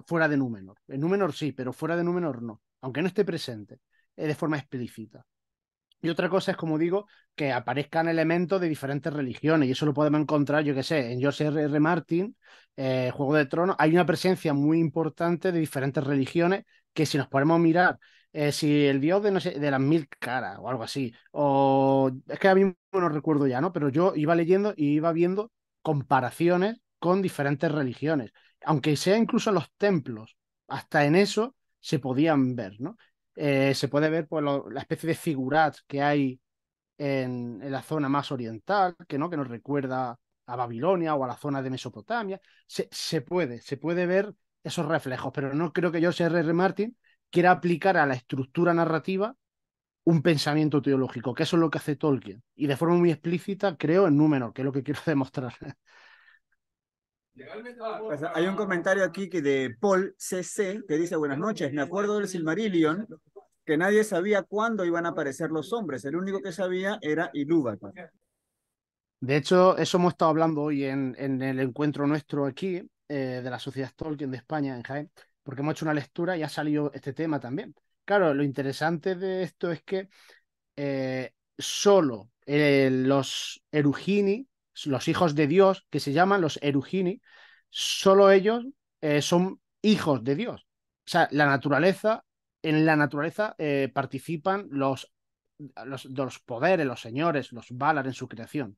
fuera de Númenor. En Númenor sí, pero fuera de Númenor no, aunque no esté presente de forma explícita. Y otra cosa es, como digo, que aparezcan elementos de diferentes religiones. Y eso lo podemos encontrar, yo qué sé, en George R. R. Martin, Juego de Tronos. Hay una presencia muy importante de diferentes religiones que, si nos ponemos a mirar, si el dios de, no sé, de las mil caras o algo así, o es que a mí no recuerdo ya, ¿no? Pero yo iba leyendo y iba viendo comparaciones con diferentes religiones. Aunque sea incluso en los templos, hasta en eso se podían ver, ¿no? Se puede ver pues, la especie de figurats que hay en la zona más oriental, que nos recuerda a Babilonia o a la zona de Mesopotamia. Se puede ver esos reflejos, pero no creo que George R. R. Martin quiera aplicar a la estructura narrativa un pensamiento teológico, que eso es lo que hace Tolkien. Y de forma muy explícita, creo, en Númenor, que es lo que quiero demostrar. Pues hay un comentario aquí que de Paul CC que dice: buenas noches, me acuerdo del Silmarillion, que nadie sabía cuándo iban a aparecer los hombres, el único que sabía era Ilúvatar. De hecho, eso hemos estado hablando hoy en el encuentro nuestro aquí, de la Sociedad Tolkien de España, en Jaén, porque hemos hecho una lectura y ha salido este tema también. Claro, lo interesante de esto es que solo los Erugini, los hijos de Dios, que se llaman los Erugini, solo ellos son hijos de Dios. O sea, en la naturaleza participan los poderes, los señores, los Valar en su creación.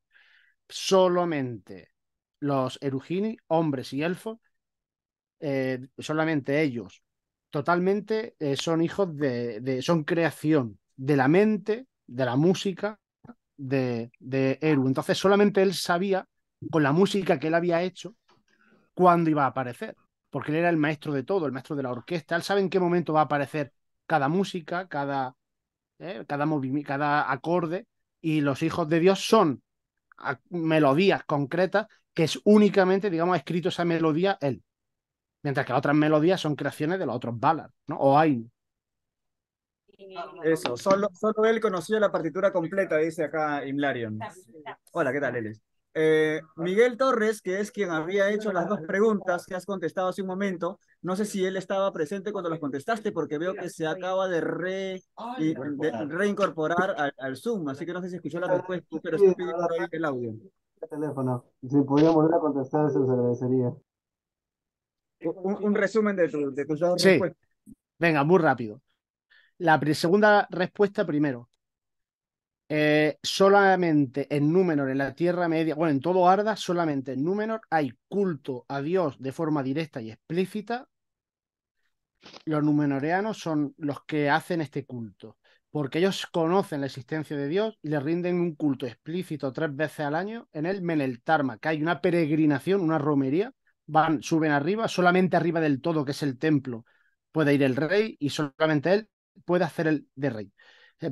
Solamente los Erugini, hombres y elfos, solamente ellos, totalmente son hijos son creación de la mente, de la música de Eru. Entonces solamente él sabía, con la música que él había hecho, cuándo iba a aparecer, porque él era el maestro de todo, el maestro de la orquesta. Él sabe en qué momento va a aparecer cada música, cada movimiento, cada acorde, y los hijos de Dios son melodías concretas que es únicamente, digamos, ha escrito esa melodía él, mientras que otras melodías son creaciones de los otros Valar, ¿no? O hay. Eso, solo él conocía la partitura completa, dice acá Imlarion. Hola, ¿qué tal, Eles? Miguel Torres, que es quien había hecho las dos preguntas que has contestado hace un momento, no sé si él estaba presente cuando las contestaste, porque veo que se acaba de reincorporar al Zoom, así que no sé si escuchó la respuesta, pero Sí, está pidiendo ahí el audio. el teléfono. Si pudiera volver a contestar, se los agradecería. Un resumen de tus dos Sí, respuestas. venga, muy rápido. La segunda respuesta primero. Solamente en Númenor, en la Tierra Media, bueno, en todo Arda, solamente en Númenor hay culto a Dios de forma directa y explícita. Los numenoreanos son los que hacen este culto, porque ellos conocen la existencia de Dios y le rinden un culto explícito 3 veces al año en el Meneltarma, que hay una peregrinación, una romería, suben arriba, solamente arriba del todo, que es el templo, puede ir el rey y solamente él puede hacer el de rey.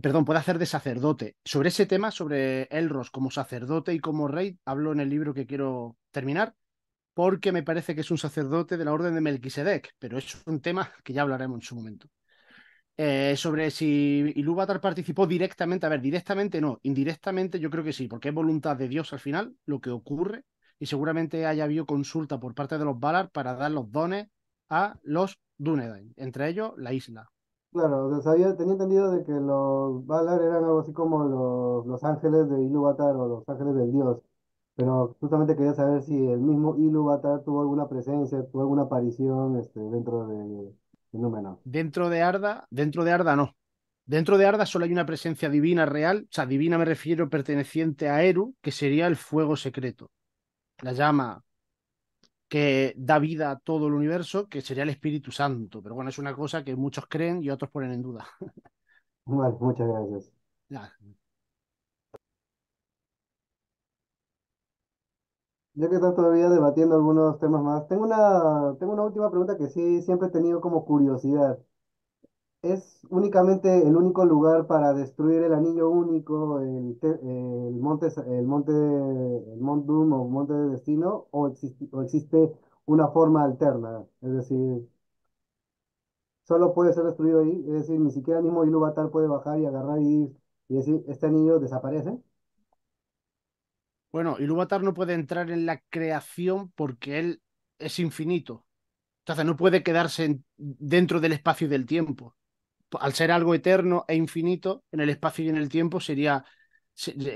Perdón, puede hacer de sacerdote. Sobre ese tema, sobre Elros como sacerdote y como rey, hablo en el libro que quiero terminar, porque me parece que es un sacerdote de la orden de Melquisedec, pero es un tema que ya hablaremos en su momento. Sobre si Ilúvatar participó directamente, a ver, directamente no, indirectamente yo creo que sí, porque es voluntad de Dios al final lo que ocurre, y seguramente haya habido consulta por parte de los Valar para dar los dones a los Dúnedain, entre ellos la isla. Claro, o sea, tenía entendido de que los Valar eran algo así como los ángeles de Ilúvatar o los ángeles del dios, pero justamente quería saber si el mismo Ilúvatar tuvo alguna presencia, tuvo alguna aparición dentro de Númenor. Dentro de Arda no. Dentro de Arda solo hay una presencia divina real, o sea, divina me refiero perteneciente a Eru, que sería el fuego secreto, la llama que da vida a todo el universo, que sería el Espíritu Santo. Pero bueno, es una cosa que muchos creen y otros ponen en duda. Vale, muchas gracias. Ya. Ya que están todavía debatiendo algunos temas más, tengo una última pregunta que sí siempre he tenido como curiosidad. ¿Es únicamente el único lugar para destruir el anillo único, el Mont Doom o Monte de Destino, o existe una forma alterna? Es decir, solo puede ser destruido ahí, es decir, ni siquiera el mismo Ilúvatar puede bajar y agarrar y decir, este anillo desaparece. Bueno, Ilúvatar no puede entrar en la creación porque él es infinito. Entonces no puede quedarse dentro del espacio y del tiempo. al ser algo eterno e infinito en el espacio y en el tiempo, sería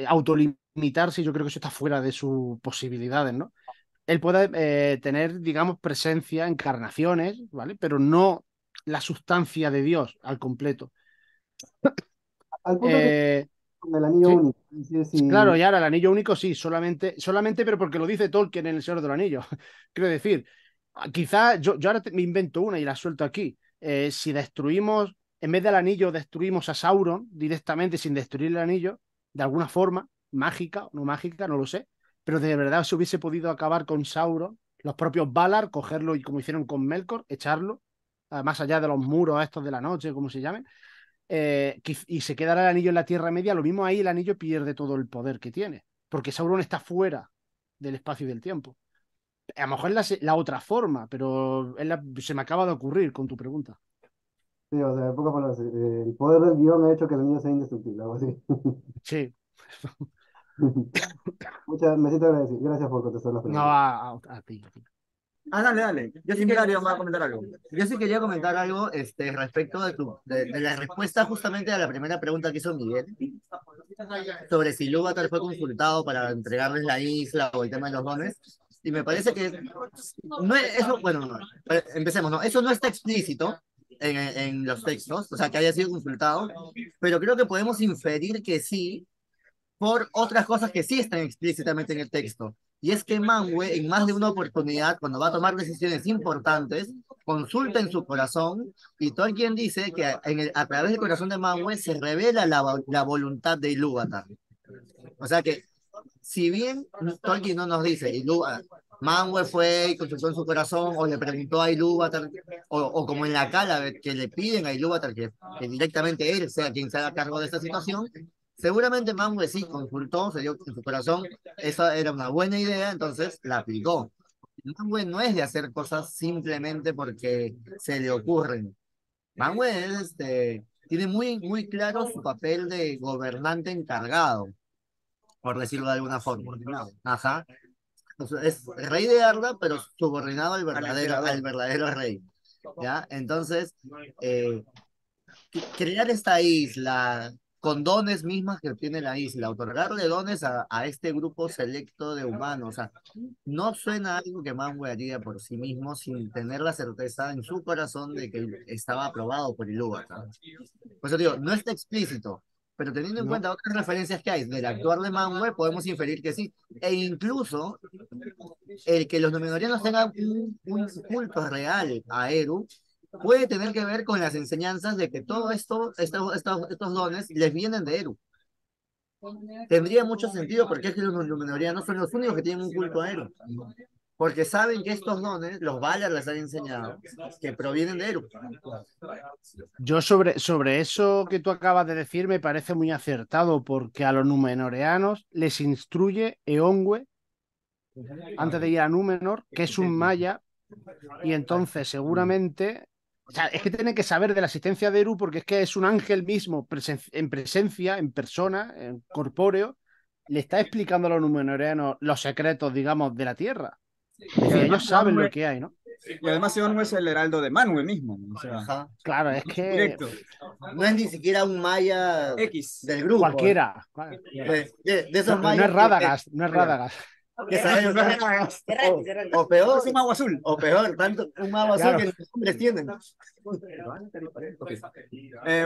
autolimitarse, y yo creo que eso está fuera de sus posibilidades, ¿no? Él puede tener, digamos, presencia, encarnaciones, ¿vale? Pero no la sustancia de Dios al completo. Al punto que Eh, con el anillo sí, único. Es decir, claro, si y ahora el anillo único sí, solamente, pero porque lo dice Tolkien en El Señor de los Anillos. Quiero decir, quizás yo ahora me invento una y la suelto aquí. Si destruimos, en vez del anillo, destruimos a Sauron directamente sin destruir el anillo, de alguna forma, mágica o no mágica, no lo sé, pero de verdad se hubiese podido acabar con Sauron, los propios Valar, cogerlo y como hicieron con Melkor, echarlo, más allá de los muros estos de la noche, como se llamen, y se quedará el anillo en la Tierra Media, lo mismo ahí el anillo pierde todo el poder que tiene, porque Sauron está fuera del espacio y del tiempo. A lo mejor es la otra forma, pero se me acaba de ocurrir con tu pregunta. sí, o sea, en pocas palabras, el poder del guión ha hecho que el anillo sea indestructible, algo así. Sí, Me siento agradecido. Gracias por contestar las no preguntas. a ti. A ti. Ah, dale, dale. Yo sí quería comentar algo. Yo sí quería comentar algo respecto de la respuesta justamente a la primera pregunta que hizo Miguel sobre si Ilúvatar fue consultado para entregarles la isla o el tema de los dones. Y me parece que no es, eso, bueno, no, empecemos, ¿no? Eso no está explícito en los textos, o sea, que haya sido consultado, pero creo que podemos inferir que sí por otras cosas que sí están explícitamente en el texto. Y es que Manwë, en más de una oportunidad, cuando va a tomar decisiones importantes, consulta en su corazón y Tolkien dice que a través del corazón de Manwë se revela la voluntad de Ilúvatar. O sea que, si bien Tolkien no nos dice, Manwë fue y consultó en su corazón o le preguntó a Ilúvatar, o como en la Cala, que le piden a Ilúvatar que directamente él sea quien se haga cargo de esta situación, seguramente Manwë sí consultó, se dio en su corazón, esa era una buena idea, entonces la aplicó. Manwë no es de hacer cosas simplemente porque se le ocurren. Manwë tiene muy claro su papel de gobernante encargado, por decirlo de alguna forma. Ajá. O sea, es rey de Arda, pero subordinado al verdadero rey. ¿Ya? Entonces, eh, crear esta isla con dones mismas que tiene la isla, otorgarle dones a este grupo selecto de humanos, o sea, no suena algo que Manwë haría por sí mismo sin tener la certeza en su corazón de que estaba aprobado por Ilúvatar. Por eso digo, no está explícito, pero teniendo en No. cuenta otras referencias que hay del actuar de Manwë, podemos inferir que sí. E incluso el que los Númenóreanos tengan un culto real a Eru puede tener que ver con las enseñanzas de que todo estos dones les vienen de Eru. Tendría mucho sentido porque es que los Númenóreanos son los únicos que tienen un culto a Eru. Porque saben que estos dones, los Valar les han enseñado, que provienen de Eru. Yo sobre eso que tú acabas de decir me parece muy acertado, porque a los Númenoreanos les instruye Eonwë antes de ir a Númenor, que es un maya, y entonces seguramente, o sea, es que tienen que saber de la existencia de Eru porque es que es un ángel mismo en presencia, en persona, en corpóreo, le está explicando a los Númenoreanos los secretos, digamos, de la Tierra. Es Y decir, además, ellos saben lo que hay, ¿no? Eonwë es el heraldo de Manwë mismo. O sea, Ajá. Claro, es que directo. No es ni siquiera un maya X. del grupo. cualquiera. Claro. De esos No mayas es Radagast, no es Radagast. que sabemos, o peor, Es un mago azul. o peor, tanto un mago azul Claro. que los hombres tienen.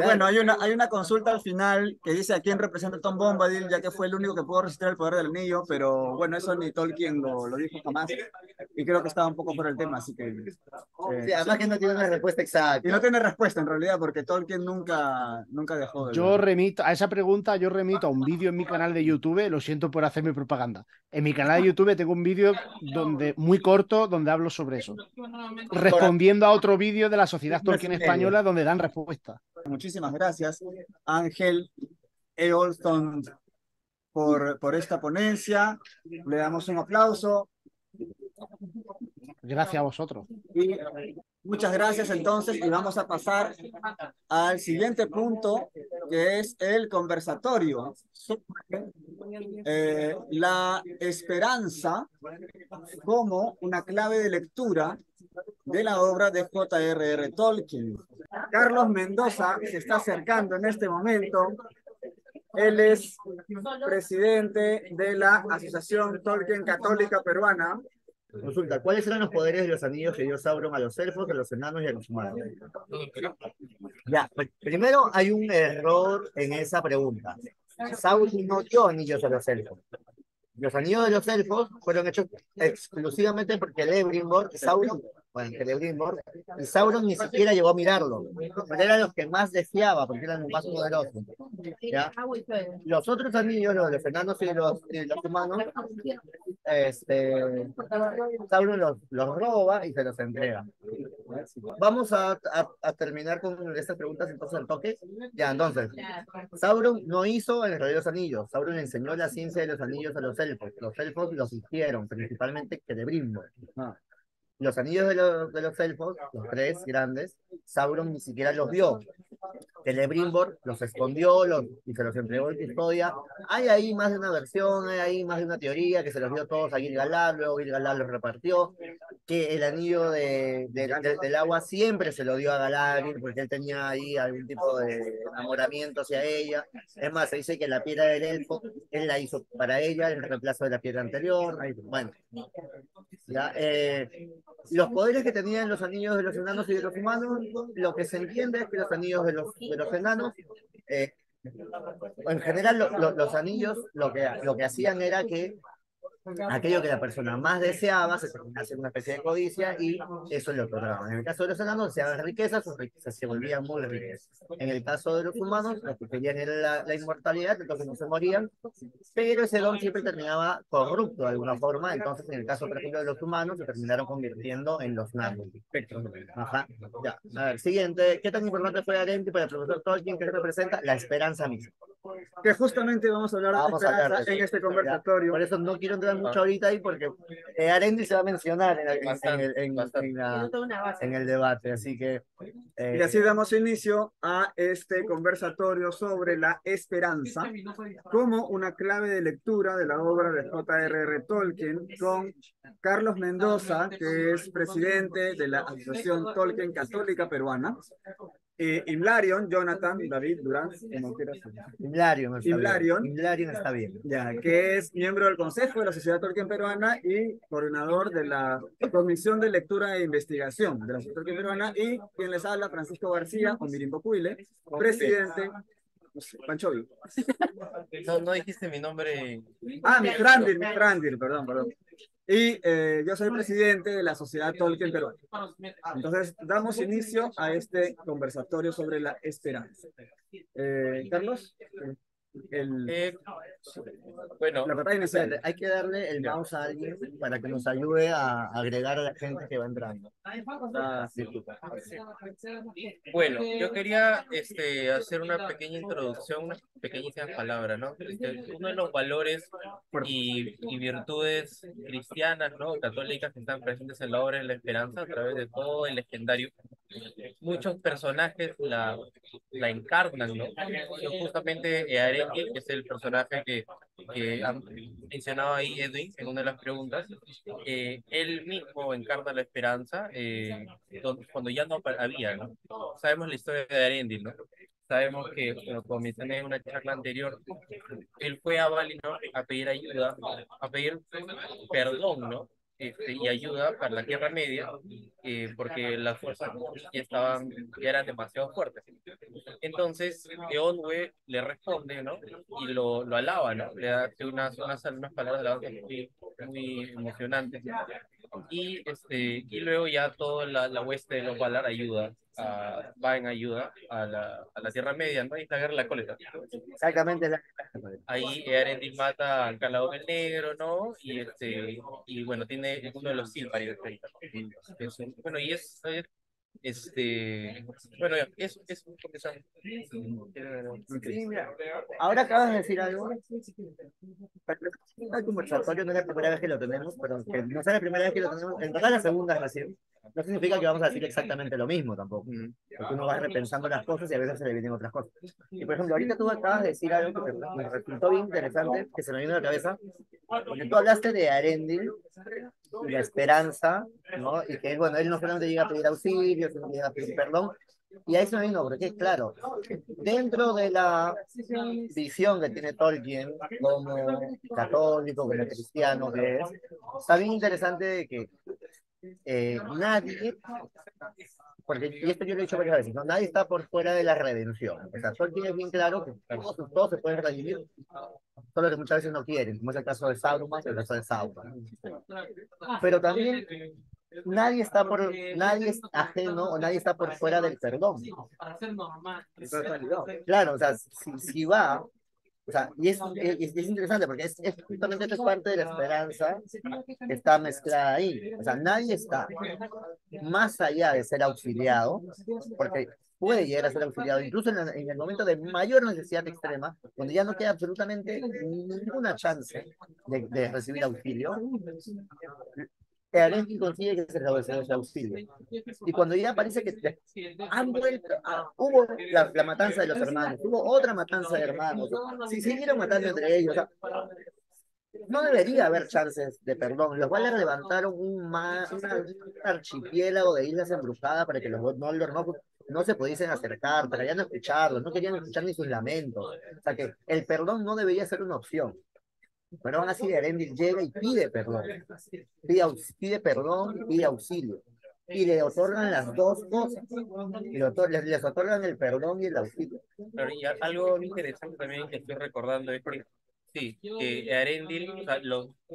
Bueno, hay una consulta al final que dice a quién representa Tom Bombadil, ya que fue el único que pudo resistir el poder del anillo, pero bueno, eso ni Tolkien lo dijo jamás. Y creo que estaba un poco fuera del tema, así que... Sí, además que no tiene una respuesta exacta. y no tiene respuesta en realidad, porque Tolkien nunca dejó de... Yo remito a esa pregunta, yo remito a un vídeo en mi canal de YouTube, lo siento por hacer mi propaganda. En mi canal de YouTube tengo un vídeo muy corto donde hablo sobre eso, respondiendo a otro vídeo de la Sociedad Tolkien Española donde dan respuesta. Muchísimas gracias, Ángel Eolston, por esta ponencia. Le damos un aplauso. Gracias a vosotros. Y muchas gracias entonces y vamos a pasar al siguiente punto, que es el conversatorio sobre la esperanza como una clave de lectura de la obra de J.R.R. Tolkien. Carlos Mendoza se está acercando en este momento. Él es presidente de la Asociación Tolkien Católica Peruana. Consulta, ¿cuáles eran los poderes de los anillos que dio Sauron a los elfos, a los enanos y a los humanos? Ya, primero hay un error en esa pregunta. Sauron no dio anillos a los elfos. Los anillos de los elfos fueron hechos exclusivamente porque Celebrimbor, Sauron, bueno, Celebrimbor, y Sauron ni siquiera llegó a mirarlo, pero eran los que más deseaba porque eran los más poderosos. ¿Ya? Los otros anillos, los de los enanos y los humanos, Sauron los roba y se los entrega. Vamos a terminar con estas preguntas entonces al toque. Ya, entonces, Sauron no hizo el Rey de los Anillos. Sauron enseñó la ciencia de los anillos a los elfos. Los elfos los hicieron, principalmente Celebrimbor. Los anillos de los elfos, los tres grandes, Sauron ni siquiera los vio. Celebrimbor los escondió y se los entregó en custodia. Hay ahí más de una versión, hay ahí más de una teoría que se los dio todos a Gil-galad, luego Gil-galad los repartió, que el anillo del agua siempre se lo dio a Galadriel porque él tenía ahí algún tipo de enamoramiento hacia ella. Es más, se dice que la piedra del elfo, él la hizo para ella en reemplazo de la piedra anterior. Bueno, ya, los poderes que tenían los anillos de los enanos y de los humanos, lo que se entiende es que los anillos de los enanos, en general los anillos lo que hacían era que aquello que la persona más deseaba se terminaba haciendo una especie de codicia y eso le otorgaban. En el caso de los enanos deseaban riquezas, sus riquezas se volvían muy ricas. En el caso de los humanos, lo que querían era la inmortalidad, entonces no se morían, pero ese don siempre terminaba corrupto de alguna forma, entonces en el caso, por ejemplo, de los humanos, se terminaron convirtiendo en los nanos. Ajá. Ya. A ver, siguiente. ¿Qué tan importante fue Arendt para el profesor Tolkien que representa la esperanza misma? Que justamente vamos a hablar de esperanza en este conversatorio. Por eso no quiero entrar mucho ahorita ahí porque Arendt se va a mencionar en el debate, así que... Y así damos inicio a este conversatorio sobre la esperanza como una clave de lectura de la obra de J.R.R. Tolkien con Carlos Mendoza, que es presidente de la Asociación Tolkien Católica Peruana. Imlarion, Jonathan, David, Durán, como quieras. Imlarion está bien. Ya, que es miembro del Consejo de la Sociedad Tolkien Peruana y coordinador de la Comisión de Lectura e Investigación de la Sociedad Tolkien Peruana, y quien les habla, Francisco García, o Mirimbo Cuile, presidente. Panchovi. No dijiste mi nombre. Mifrandir, perdón. Y yo soy presidente de la Sociedad Tolkien Peruana. Entonces, damos inicio a este conversatorio sobre la esperanza. Carlos, bueno, la batalla inicial. Hay que darle el mouse a alguien para que nos ayude a agregar a la gente que va entrando. Bueno, yo quería hacer una pequeña introducción, unas pequeñísimas palabras, ¿no? Uno de los valores y virtudes cristianas, ¿no? Católicas que están presentes en la obra de la esperanza a través de todo el legendario. Muchos personajes la encarnan, ¿no? Justamente Earendil, que es el personaje que han mencionado ahí Edwin en una de las preguntas, él mismo encarna la esperanza cuando ya no había, ¿no? Sabemos la historia de Earendil, ¿no? Sabemos que, como mencioné en una charla anterior, él fue a Valinor a pedir ayuda, a pedir perdón, ¿no? Y ayuda para la Tierra Media, porque las fuerzas ya eran demasiado fuertes. Entonces, Eonwe le responde, ¿no? Y lo alaba, ¿no? Le da unas palabras de alabanza muy emocionantes. Y luego ya toda la hueste de los Valar va en ayuda a la Tierra Media, ¿no? Y la guerra de la coleta. Exactamente. Ahí Earendil mata al Caladón el Negro, ¿no? Y bueno, tiene uno de los Silmarils. Bueno, y bueno, es un poco esa. Sí, mira, ahora acabas de decir algo. El conversatorio no es la primera vez que lo tenemos, pero que no sea la primera vez que lo tenemos, en verdad la segunda es recién. No significa que vamos a decir exactamente lo mismo tampoco, porque uno va repensando las cosas y a veces se le vienen otras cosas. Y por ejemplo, ahorita tú acabas de decir algo que me resultó bien interesante, que se me vino a la cabeza, Porque tú hablaste de Arendil y la esperanza, ¿no? Y que, bueno, él no solamente llega a pedir auxilio, sino que llega a pedir perdón. Y a eso vino, porque claro, dentro de la visión que tiene Tolkien como católico, como cristiano que es, está bien interesante de que nadie, porque y esto yo lo he dicho varias veces, ¿no? Nadie está por fuera de la redención. O sea, Tolkien es bien claro que todos se pueden redimir, solo que muchas veces no quieren, como es el caso de Sauron, el caso de Sauron. Pero también nadie es ajeno o nadie está por fuera del perdón. Claro, o sea, si va, o sea, y es interesante porque es justamente esta parte de la esperanza que está mezclada ahí. O sea, nadie está más allá de ser auxiliado, porque puede llegar a ser auxiliado, incluso en el momento de mayor necesidad extrema, donde ya no queda absolutamente ninguna chance de recibir auxilio, alguien consigue que se reciba ese auxilio. Y cuando ya parece que han vuelto, hubo la matanza de los hermanos, hubo otra matanza de hermanos, si siguieron matando entre ellos, o sea, no debería haber chances de perdón. Los cuales levantaron un archipiélago de islas embrujadas para que los Noldor no se pudiesen acercar, para ya no escucharlos, no querían escuchar ni sus lamentos. O sea que el perdón no debería ser una opción. Pero aún así Elendil llega y pide perdón. Pide perdón y pide auxilio. Y le otorgan las dos cosas. Y les otorgan el perdón y el auxilio. Pero y algo interesante también que estoy recordando es que, sí, que Eärendil, o sea,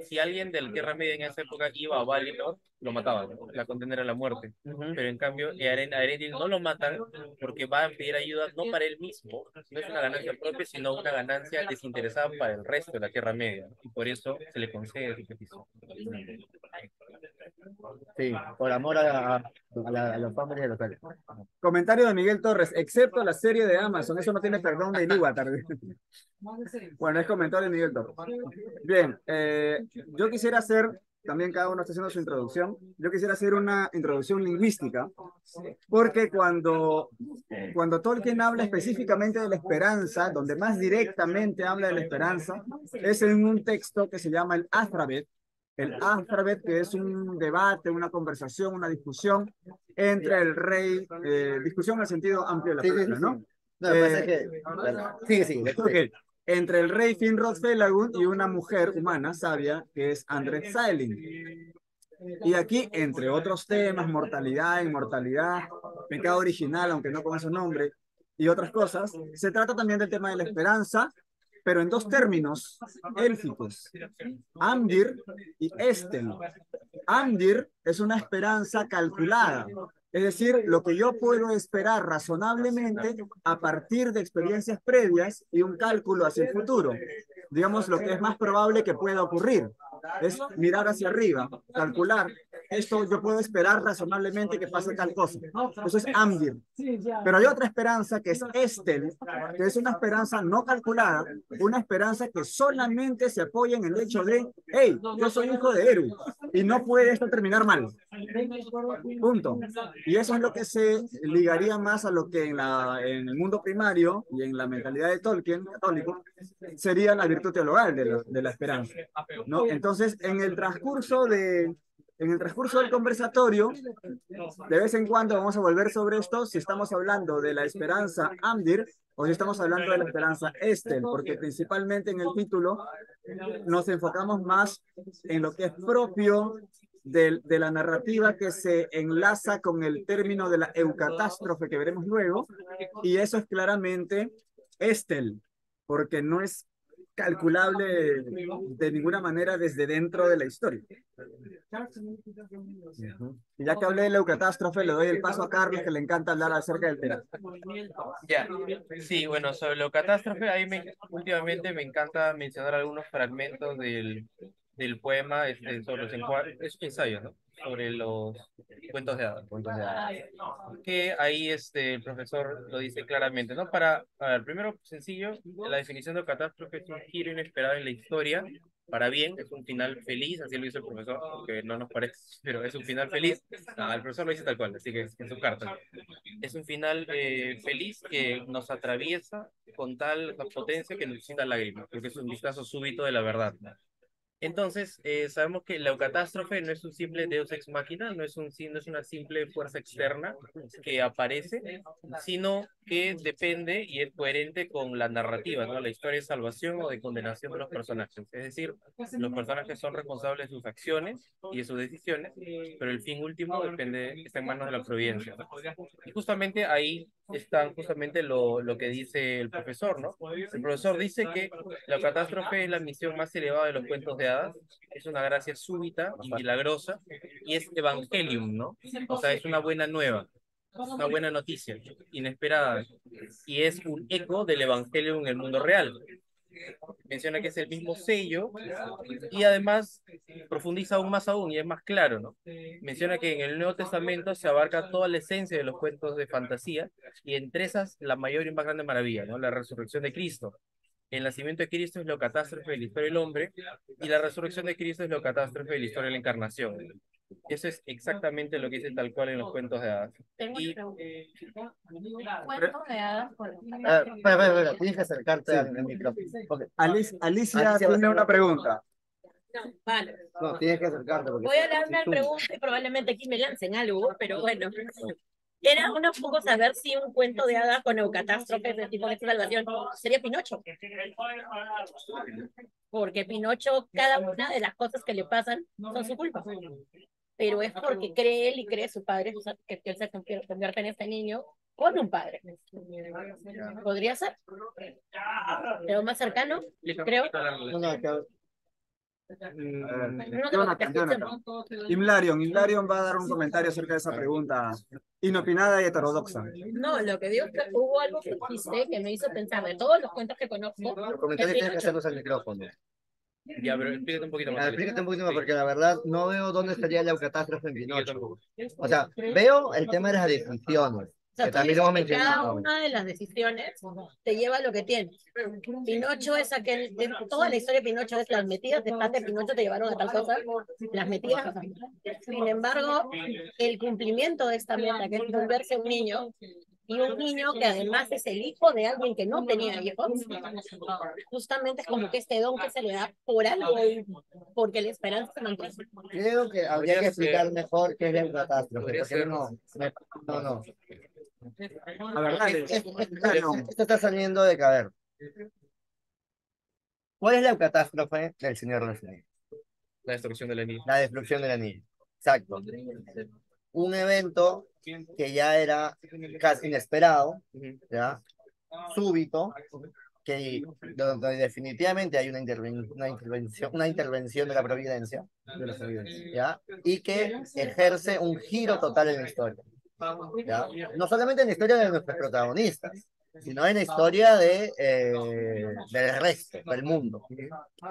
si alguien de la Tierra Media en esa época iba a Valinor, lo mataban, ¿no? La condena era la muerte. Pero en cambio, Eärendil no lo matan porque va a pedir ayuda no para él mismo, no es una ganancia propia, sino una ganancia desinteresada para el resto de la Tierra Media. Y por eso se le concede su petición. Sí, por amor a los hombres de los hombres. Comentario de Miguel Torres, excepto la serie de Amazon, eso no tiene perdón de Ilúvatar. Bueno, es comentario de Miguel Torres. Bien, yo quisiera hacer, también cada uno está haciendo su introducción, yo quisiera hacer una introducción lingüística, porque cuando Tolkien habla específicamente de la esperanza, donde más directamente habla de la esperanza, es en un texto que se llama el Athrabeth. El Athrabeth, que es un debate, una conversación, una discusión entre el rey, discusión en el sentido amplio de la palabra, ¿no? No, lo que pasa es que, bueno, sigue. Okay. Entre el rey Finrod Felagund y una mujer humana sabia que es Andred Saelin. Y aquí, entre otros temas, mortalidad, inmortalidad, pecado original, aunque no con esos nombres, y otras cosas, se trata también del tema de la esperanza, pero en dos términos élficos, Amdir y Estel. Amdir es una esperanza calculada, es decir, lo que yo puedo esperar razonablemente a partir de experiencias previas y un cálculo hacia el futuro. Digamos, lo que es más probable que pueda ocurrir es mirar hacia arriba, calcular. Esto yo puedo esperar razonablemente que pase tal cosa. Eso es Amdir. Pero hay otra esperanza que es Estel, que es una esperanza no calculada, una esperanza que solamente se apoya en el hecho de, hey, yo soy hijo de Eru y no puede esto terminar mal. Punto. Y eso es lo que se ligaría más a lo que en el mundo primario y en la mentalidad de Tolkien, católico, sería la virtud teologal de la esperanza, ¿no? Entonces, en el transcurso del conversatorio, de vez en cuando vamos a volver sobre esto, si estamos hablando de la esperanza Amdir o si estamos hablando de la esperanza Estel, porque principalmente en el título nos enfocamos más en lo que es propio de la narrativa que se enlaza con el término de la eucatástrofe que veremos luego, y eso es claramente Estel, porque no es calculable de ninguna manera desde dentro de la historia. Y ya que hablé de la eucatástrofe, le doy el paso a Carlos, que le encanta hablar acerca del tema. Ya, sí, bueno, sobre la catástrofe, últimamente me encanta mencionar algunos fragmentos del poema sobre es un ensayo, ¿no? Sobre los cuentos de hadas. Que ahí el profesor lo dice claramente, ¿no? A ver, primero, sencillo, la definición de catástrofe es un giro inesperado en la historia, para bien, es un final feliz, así lo dice el profesor, aunque no nos parece, pero es un final feliz. El profesor lo dice tal cual, así que en su carta. Es un final feliz que nos atraviesa con tal potencia que nos incita lágrimas, porque es un vistazo súbito de la verdad. Entonces, sabemos que la eucatástrofe no es un simple Deus ex machina, no es una simple fuerza externa que aparece, sino que depende y es coherente con la narrativa, ¿no? La historia de salvación o de condenación de los personajes. Es decir, los personajes son responsables de sus acciones y de sus decisiones, pero el fin último está en manos de la providencia. Y justamente ahí está justamente lo que dice el profesor, ¿no? El profesor dice que la catástrofe es la misión más elevada de los cuentos de hadas, es una gracia súbita y milagrosa, y es evangelium, ¿no? O sea, es una buena nueva, una buena noticia, inesperada, y es un eco del evangelio en el mundo real. Menciona que es el mismo sello y además profundiza aún más y es más claro, ¿no? Menciona que en el Nuevo Testamento se abarca toda la esencia de los cuentos de fantasía y entre esas la mayor y más grande maravilla, ¿no? La resurrección de Cristo. El nacimiento de Cristo es la catástrofe de la historia del hombre y la resurrección de Cristo es la catástrofe de la historia de la encarnación. Eso es exactamente lo que dice tal cual en los cuentos de hadas. Tengo Y una pregunta. Cuento de hadas por Espera, tienes que acercarte Sí. al micrófono. Alicia Alicia tiene una pregunta. No, vale. No, tienes que acercarte. Voy a dar una pregunta y probablemente aquí me lancen algo, pero bueno. Era un poco saber si un cuento de hadas con eucatástrofes de tipo de salvación sería Pinocho. Porque Pinocho, cada una de las cosas que le pasan son su culpa. Pero es porque cree él y cree su padre, o sea, que él se convierte en este niño con un padre. Podría ser. Pero más cercano, creo. No te Jonathan, Imlarion va a dar un comentario acerca de esa pregunta inopinada y heterodoxa. No, lo que digo es que hubo algo que dijiste que me hizo pensar de todos los cuentos que conozco. Los comentarios tienes que hacerlos al micrófono. ya, pero explícate un poquito más. Explícate un poquito más, porque la verdad no veo dónde estaría la eucatástrofe en Pinocho. O sea, veo el tema de las definiciones, O sea, que tú también dices lo hemos que cada mencionado. una de las decisiones te lleva a lo que tienes. Pinocho es aquel, toda la historia de Pinocho es las metidas de pata de Pinocho te llevaron a tal cosa, las metidas. Sin embargo, el cumplimiento de esta meta, que es volverse un niño, y un niño que además es el hijo de alguien que no tenía hijos, justamente es como que este don que se le da por algo, porque la esperanza se mantiene. Creo que habría que explicar mejor qué es la eucatástrofe, porque no. A ver, dale. Esto está saliendo de caber. ¿Cuál es la eucatástrofe del Señor de los Anillos? La destrucción del anillo. La destrucción del anillo. Exacto. Un evento que ya era casi inesperado, ¿ya? Súbito, que donde definitivamente hay una intervención de la providencia, ¿ya? Y que ejerce un giro total en la historia, ¿ya? No solamente en la historia de nuestros protagonistas, sino en la historia del resto, del mundo.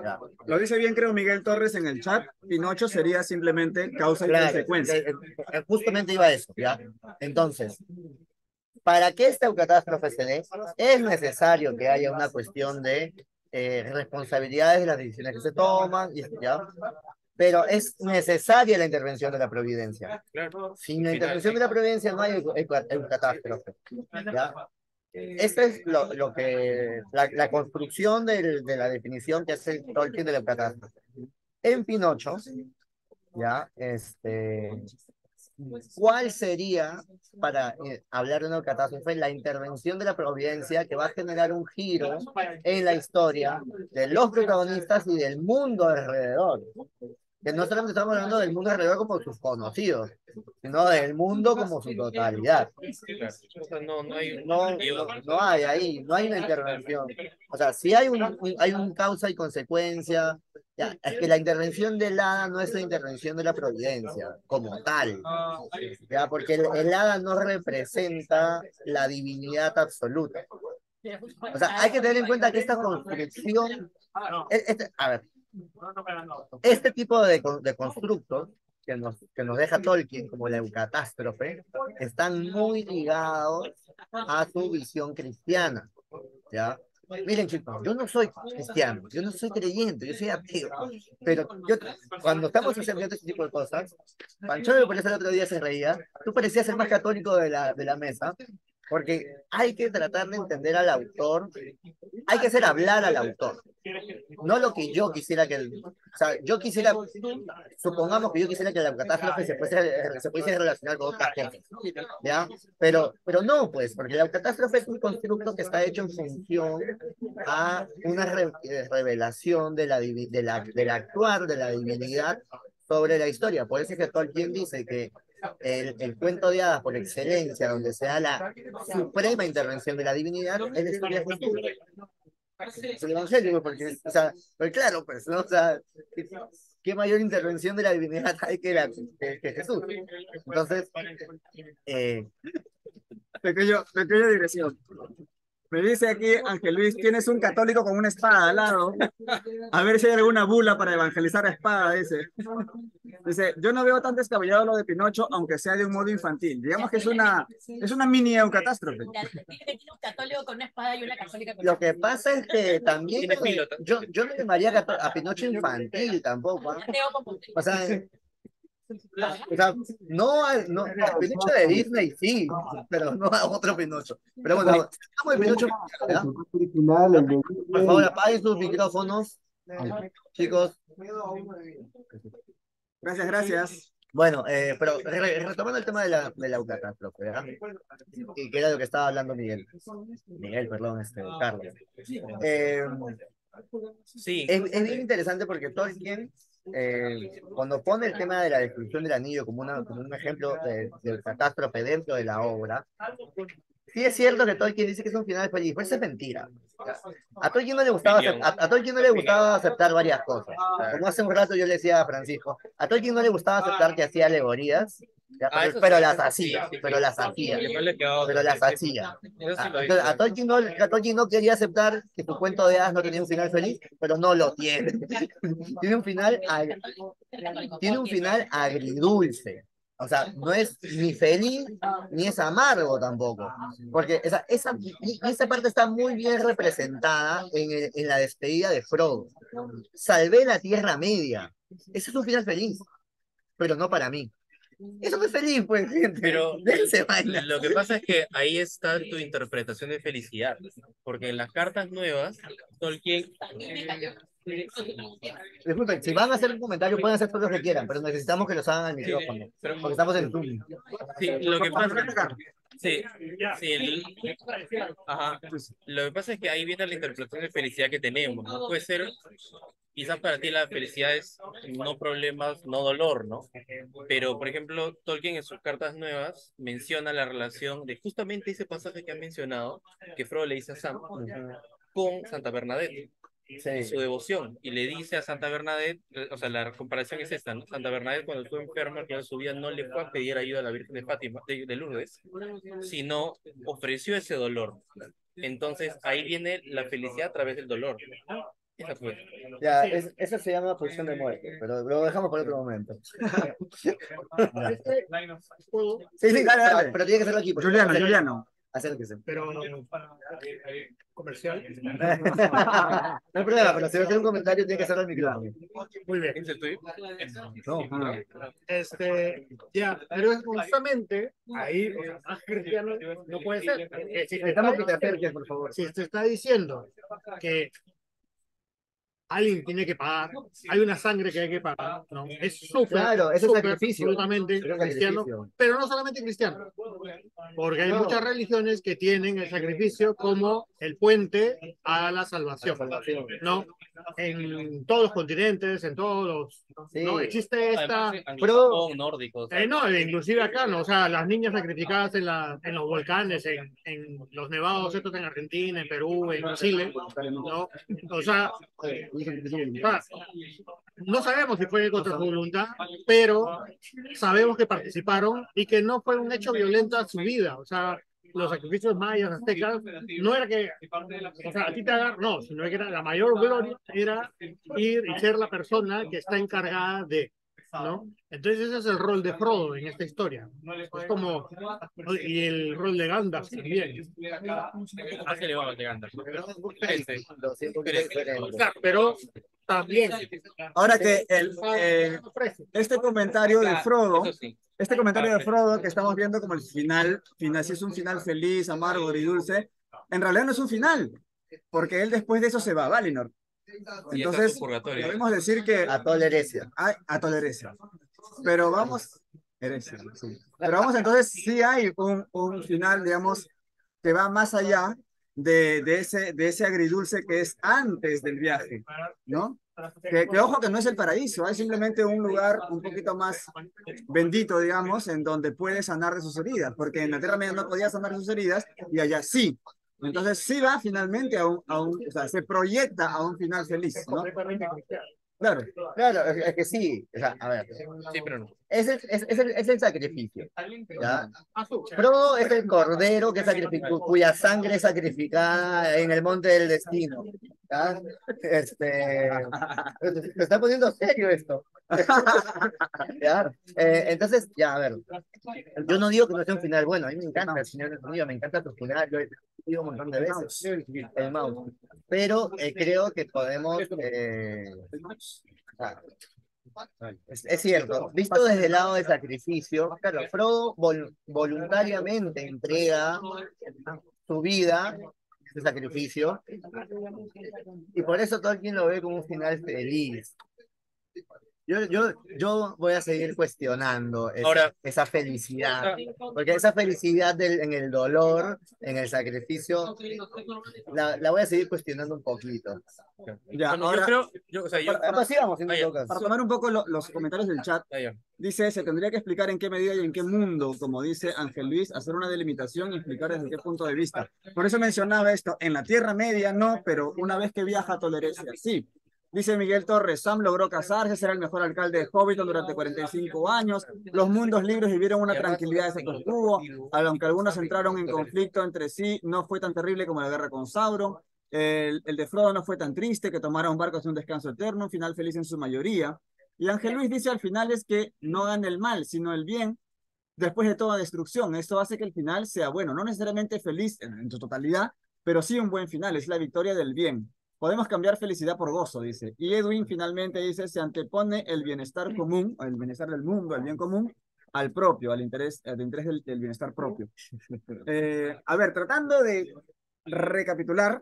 ¿Ya? Lo dice bien, creo, Miguel Torres en el chat. Pinocho sería simplemente causa y Claro, consecuencia. justamente iba a eso, ¿ya? Entonces, para que esta catástrofe se dé, es necesario que haya una cuestión de responsabilidades de las decisiones que se toman, ¿ya? Pero es necesaria la intervención de la providencia. Sin la intervención de la providencia no hay catástrofe, ¿ya? Esta es la construcción de la definición que hace Tolkien de la catástrofe. En Pinocho, ¿ya? ¿Cuál sería, para hablar de una catástrofe, la intervención de la providencia que va a generar un giro en la historia de los protagonistas y del mundo alrededor? Que no solamente estamos hablando del mundo alrededor como sus conocidos, sino del mundo como su totalidad. No hay ahí, no hay una intervención. O sea, sí hay un causa y consecuencia. Ya, es que la intervención del hada no es la intervención de la providencia como tal, ya, porque el hada no representa la divinidad absoluta. O sea, hay que tener en cuenta que esta construcción, a ver, este tipo de constructos que nos deja Tolkien como la eucatástrofe están muy ligados a su visión cristiana, ¿ya? Miren, chicos, yo no soy cristiano, yo no soy creyente, yo soy ateo, pero cuando estamos haciendo este tipo de cosas, Pancho, por eso el otro día se reía, tú parecías el más católico de la mesa, porque hay que tratar de entender al autor, hay que hacer hablar al autor. no lo que yo quisiera que, o sea, yo quisiera, supongamos que yo quisiera que la catástrofe se pudiese relacionar con otras cosas, ¿ya? Pero no, pues, porque la catástrofe es un constructo que está hecho en función a una revelación del actuar de la divinidad sobre la historia. Por eso es que Tolkien dice que el cuento de hadas por excelencia, donde se da la suprema intervención de la divinidad, es la historia de Jesús. Es el Evangelio, porque, o sea, pues claro, pues, ¿no? O sea, ¿qué mayor intervención de la divinidad hay que Jesús? Entonces, Pequeña digresión. Me dice aquí, Ángel Luis, tienes un católico con una espada al lado. A ver si hay alguna bula para evangelizar a espada, dice. Dice, yo no veo tan descabellado lo de Pinocho, aunque sea de un modo infantil. Digamos que es una mini eucatástrofe. Tiene un católico con una espada y una católica con lo que pasa es que también Tienes pilota. yo no llamaría a Pinocho infantil tampoco, ¿ah? O sea, no, a Pinocho de Disney sí, pero no a otro Pinocho. Pero bueno, estamos de Pinocho, ¿verdad? Original, el de Por favor, Disney. apaguen sus micrófonos, chicos. Gracias, gracias. Bueno, pero retomando el tema de la catástrofe, ¿verdad? Y que era lo que estaba hablando Miguel, perdón, Carlos. Sí, Es bien interesante porque Tolkien, cuando pone el tema de la destrucción del anillo como un ejemplo de catástrofe dentro de la obra, sí es cierto que Tolkien dice que es un final feliz, pero eso es mentira. A Tolkien no le gustaba, a Tolkien no le gustaba aceptar varias cosas. Como hace un rato yo le decía a Francisco, a Tolkien no le gustaba aceptar que hacía alegorías, ya, eso pero sí, las eso hacía, sí, pero las hacía, que no le quedaba pero otra, las sí, sí. hacía. Eso sí lo Entonces, hizo. a Tolkien no quería aceptar que su cuento de hadas no tenía un final feliz, pero no lo tiene. Tiene un final agridulce. O sea, no es ni feliz ni es amargo tampoco. Porque esa parte está muy bien representada en la despedida de Frodo. Salvé la Tierra Media. Ese es un final feliz, pero no para mí. Eso no es feliz, pues, gente. Pero Déjense vaina. lo que pasa es que ahí está tu interpretación de felicidad, porque en las cartas nuevas, Tolkien, Disculpen, si van a hacer un comentario, pueden hacer todo lo que quieran, pero necesitamos que los hagan al micrófono, porque estamos en Zoom. sí, lo que pasa, sí, sí, ajá, lo que pasa es que ahí viene la interpretación de felicidad que tenemos, ¿no? Puede ser, quizás para ti la felicidad es no problemas, no dolor, ¿no? Pero, por ejemplo, Tolkien en sus cartas nuevas menciona la relación de justamente ese pasaje que han mencionado, que Frodo le dice a Sam, con Santa Bernadette, su devoción, y le dice a Santa Bernadette, o sea, la comparación es esta, ¿no? Santa Bernadette cuando estuvo enferma, al final de su vida no le fue a pedir ayuda a la Virgen de Fátima, de Lourdes, sino ofreció ese dolor. Entonces, ahí viene la felicidad a través del dolor. Esa fue. Ya, eso se llama pulsión de muerte, pero lo dejamos para otro momento. Sí, sí, Dale. pero tiene que ser aquí. Juliano. Acérquese. Pero comercial. No hay problema, pero si va a hacer un comentario, tiene que ser al micrófono. Muy bien. ¿Es el tuyo? Ya, pero es justamente ahí, o sea, más cristiano no puede ser. Si Necesitamos que te acerques, por favor. si te está diciendo que alguien tiene que pagar, hay una sangre que hay que pagar, ¿no? Es súper, Claro, es el súper, sacrificio. absolutamente Es el cristiano, sacrificio. pero no solamente cristiano, porque hay muchas religiones que tienen el sacrificio como el puente a la salvación, ¿no? En todos los continentes, en todos los... Sí. ¿no? Existe esta... Anglosajón, nórdicos. No, inclusive acá, ¿no? O sea, las niñas sacrificadas en los volcanes, en los nevados estos en Argentina, en Perú, en Chile, ¿no? O sea, no sabemos si fue contra su voluntad, pero sabemos que participaron y que no fue un hecho violento a su vida. O sea, los sacrificios mayas, aztecas, no era que, o sea, a ti te agarran, no, sino que era la mayor gloria era ir y ser la persona que está encargada de, ¿no? Entonces ese es el rol de Frodo en esta historia. Es como, y el rol de Gandalf también. Hace elevado de Gandalf. Pero también. Ahora que este comentario de Frodo, Eso sí. este comentario de Frodo que estamos viendo como el final, si es un final feliz, amargo, agridulce, en realidad no es un final, porque él después de eso se va a Valinor. Y ya está Entonces, su purgatorio. podemos decir que A toda la herencia. hay a toda herencia. Pero vamos, herencia, sí. Pero vamos, entonces sí hay un final, digamos, que va más allá de ese agridulce que es antes del viaje, ¿no? Que ojo que no es el paraíso, hay simplemente un lugar un poquito más bendito, digamos, en donde puedes sanar de sus heridas, porque en la Tierra Media no podía sanar de sus heridas y allá sí. Entonces sí va finalmente o sea, se proyecta a un final feliz, ¿no? Claro. Claro, es que sí. O sea, a ver. Sí, pero no. Es el sacrificio. ¿Ya? Frodo es el cordero que sacrificó, cuya sangre es sacrificada en el monte del destino. ¿Ya? Se está poniendo serio esto. ¿Ya? Entonces, ya, a ver. Yo no digo que no sea un final bueno, a mí me encanta el Señor de los Anillos, me encanta tu final, yo he dicho un montón de veces, el mouse. Pero creo que podemos. Ah, es cierto, visto desde el lado del sacrificio, claro, Frodo voluntariamente entrega su vida, ese sacrificio, y por eso Tolkien lo ve como un final feliz. Yo voy a seguir cuestionando Ahora, esa felicidad, porque esa felicidad en el dolor, en el sacrificio, la voy a seguir cuestionando un poquito. Ya, bueno, ahora, yo creo, o sea, yo, Pues sigamos en Ah, ya. todo caso. para tomar un poco los comentarios del chat, ya. dice, se tendría que explicar en qué medida y en qué mundo, como dice Ángel Luis, hacer una delimitación y explicar desde qué punto de vista. Por eso mencionaba esto, en la Tierra Media no, pero una vez que viaja a Tolerecia, sí. Dice Miguel Torres, Sam logró casarse, ser el mejor alcalde de Hobbiton durante 45 años, los mundos libres vivieron una tranquilidad de status quo, aunque algunos entraron en conflicto entre sí, no fue tan terrible como la guerra con Sauron. El de Frodo no fue tan triste, que tomaron barcos de un descanso eterno, un final feliz en su mayoría. Y Ángel Luis dice al final es que no gana el mal, sino el bien después de toda destrucción. Esto hace que el final sea bueno, no necesariamente feliz en su totalidad, pero sí un buen final, es la victoria del bien. Podemos cambiar felicidad por gozo, dice. Y Edwin finalmente dice, se antepone el bienestar común, el bienestar del mundo, el bien común, al propio, al interés del bienestar propio. A ver, tratando de recapitular,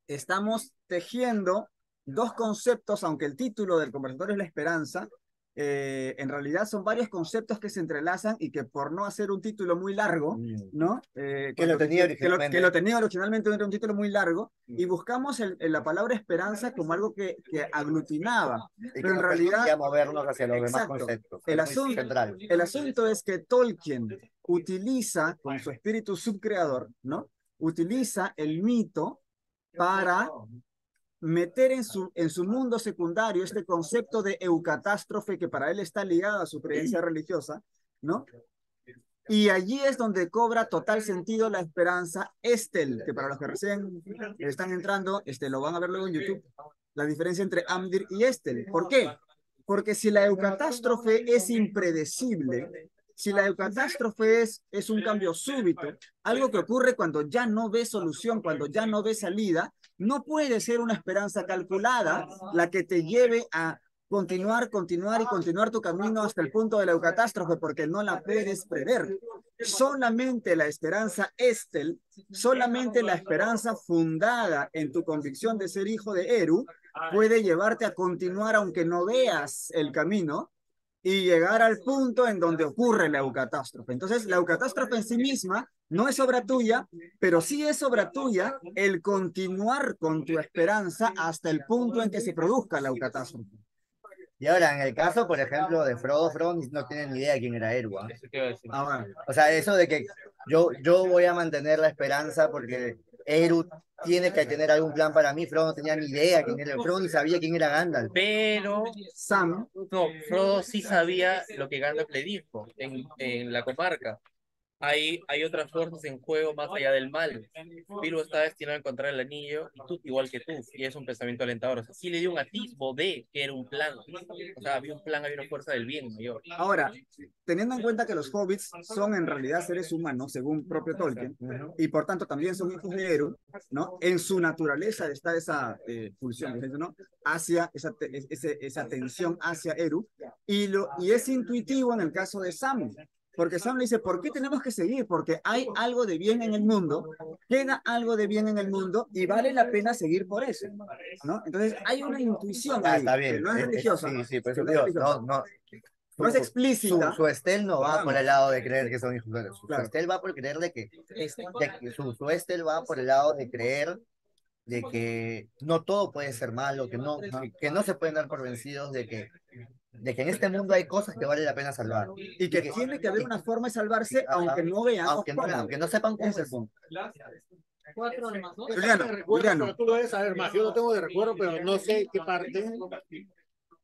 estamos tejiendo dos conceptos, aunque el título del conversatorio es la esperanza, en realidad son varios conceptos que se entrelazan y que por no hacer un título muy largo, ¿no? Que lo tenía originalmente. Que lo tenía originalmente era un título muy largo, y buscamos la palabra esperanza como algo que aglutinaba, pero en realidad... Ya movernos hacia los demás Exacto. conceptos. El asunto es que Tolkien utiliza, con su espíritu subcreador, ¿no? Utiliza el mito para meter en su mundo secundario este concepto de eucatástrofe que para él está ligado a su creencia religiosa, ¿no? Y allí es donde cobra total sentido la esperanza Estel, que para los que recién están entrando, lo van a ver luego en YouTube, la diferencia entre Amdir y Estel. ¿Por qué? Porque si la eucatástrofe es impredecible, si la eucatástrofe es un cambio súbito, algo que ocurre cuando ya no ves solución, cuando ya no ves salida, no puede ser una esperanza calculada la que te lleve a continuar tu camino hasta el punto de la eucatástrofe, porque no la puedes prever. Solamente la esperanza Estel, solamente la esperanza fundada en tu convicción de ser hijo de Eru, puede llevarte a continuar aunque no veas el camino y llegar al punto en donde ocurre la eucatástrofe. Entonces, la eucatástrofe en sí misma no es obra tuya, pero sí es obra tuya el continuar con tu esperanza hasta el punto en que se produzca la eucatástrofe. Y ahora, en el caso, por ejemplo, de Frodo no tiene ni idea de quién era Eru. O sea, eso de que yo voy a mantener la esperanza porque Eru tiene que tener algún plan para mí. Frodo no tenía ni idea quién era. Frodo ni sabía quién era Gandalf. Pero Sam, no, Frodo sí sabía lo que Gandalf le dijo en la comarca. Hay otras fuerzas en juego más allá del mal. Bilbo está destinado a encontrar el anillo, y tú igual que tú, y es un pensamiento alentador. O sea, sí le dio un atisbo de que era un plan. O sea, había un plan, había una fuerza del bien mayor. ahora, teniendo en cuenta que los hobbits son en realidad seres humanos, según propio Tolkien, y por tanto también son hijos de Eru, ¿no? En su naturaleza está esa pulsión, ¿no? Hacia esa tensión hacia Eru, y es intuitivo en el caso de Sam. Porque Sam le dice, ¿por qué tenemos que seguir? Porque hay algo de bien en el mundo, queda algo de bien en el mundo y vale la pena seguir por eso, ¿no? Entonces hay una intuición ahí, Está que bien. no es religiosa. Sí, sí, por eso que te digo, religiosa. No es explícita. Su Estel no va por el lado de creer que son hijos de Dios. Su Claro. Estel va por creer su Estel va por el lado de creer de que no todo puede ser malo, que no se pueden dar por vencidos, de que en este mundo hay cosas que vale la pena salvar. Y que tiene que haber una forma de salvarse, aunque no veamos aunque no sepan cómo. Ese es el punto. Juliano, Juliano. pero tú lo debes saber más. Yo lo tengo de recuerdo, pero no sé qué parte.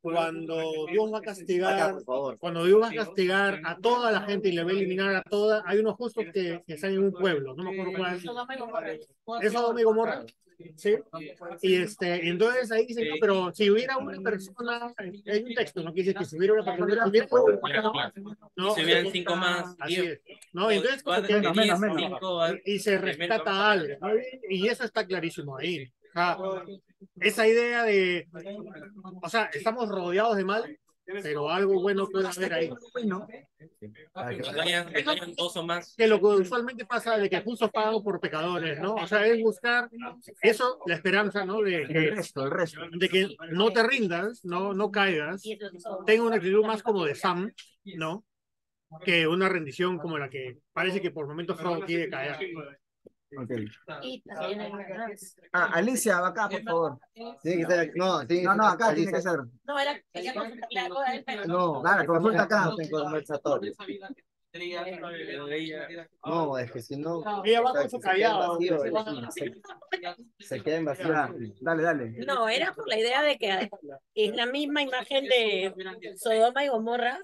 Cuando Dios va a castigar, Por favor. cuando Dios va a castigar a toda la gente y le va a eliminar a toda, hay unos justos que están en un pueblo, no me acuerdo cuál es. ¿Es Sodoma y Gomorra? Sí. Y entonces ahí dicen, no, pero si hubiera una persona, hay un texto, ¿no? Que dice que si hubiera una persona, ¿no? Si hubieran 5 más, así 10. es. ¿No? Entonces, como que y se rescata algo, ¿no? Y eso está clarísimo ahí. Esa idea de, o sea, estamos rodeados de mal, pero algo bueno puede haber ahí. Que vayan 2 o más. Que lo que usualmente pasa de que justos pagan por pecadores, ¿no? O sea, es buscar eso, la esperanza, ¿no? De que no te rindas, no caigas, tenga una actitud más como de Sam, ¿no? Que una rendición como la que parece que por momentos Frodo quiere caer. Okay. Y también hay Alicia, acá, por favor. Tiene que ser, no, Acá tiene que ser. No, era quería consultarle algo a él, pero No, Nada, consulta acá. conversatorio. No, es que si no. Ella va con su callado. Se queda en vacío. Dale. no, era por la idea de que es la misma imagen de Sodoma y Gomorra.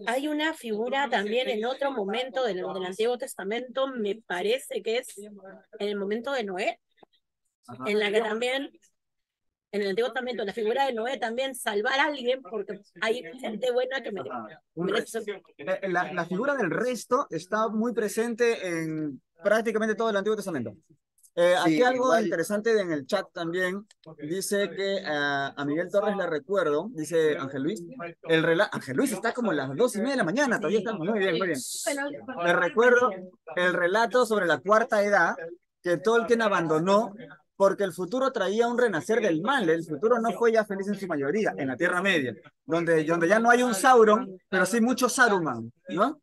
Hay una figura también en otro momento del Antiguo Testamento, me parece que es en el momento de Noé, en la que también, en el Antiguo Testamento, la figura de Noé también salvar a alguien, porque hay gente buena que merece. La figura del resto está muy presente en prácticamente todo el Antiguo Testamento. Aquí algo igual. interesante en el chat también, dice que a Miguel Torres le recuerdo, dice Ángel Luis, Ángel Luis está como a las 2:30 de la mañana, todavía está muy bien. Le recuerdo el relato sobre la cuarta edad que Tolkien abandonó porque el futuro traía un renacer del mal. El futuro no fue ya feliz en su mayoría, en la Tierra Media, donde ya no hay un Sauron, pero sí mucho Saruman, ¿no?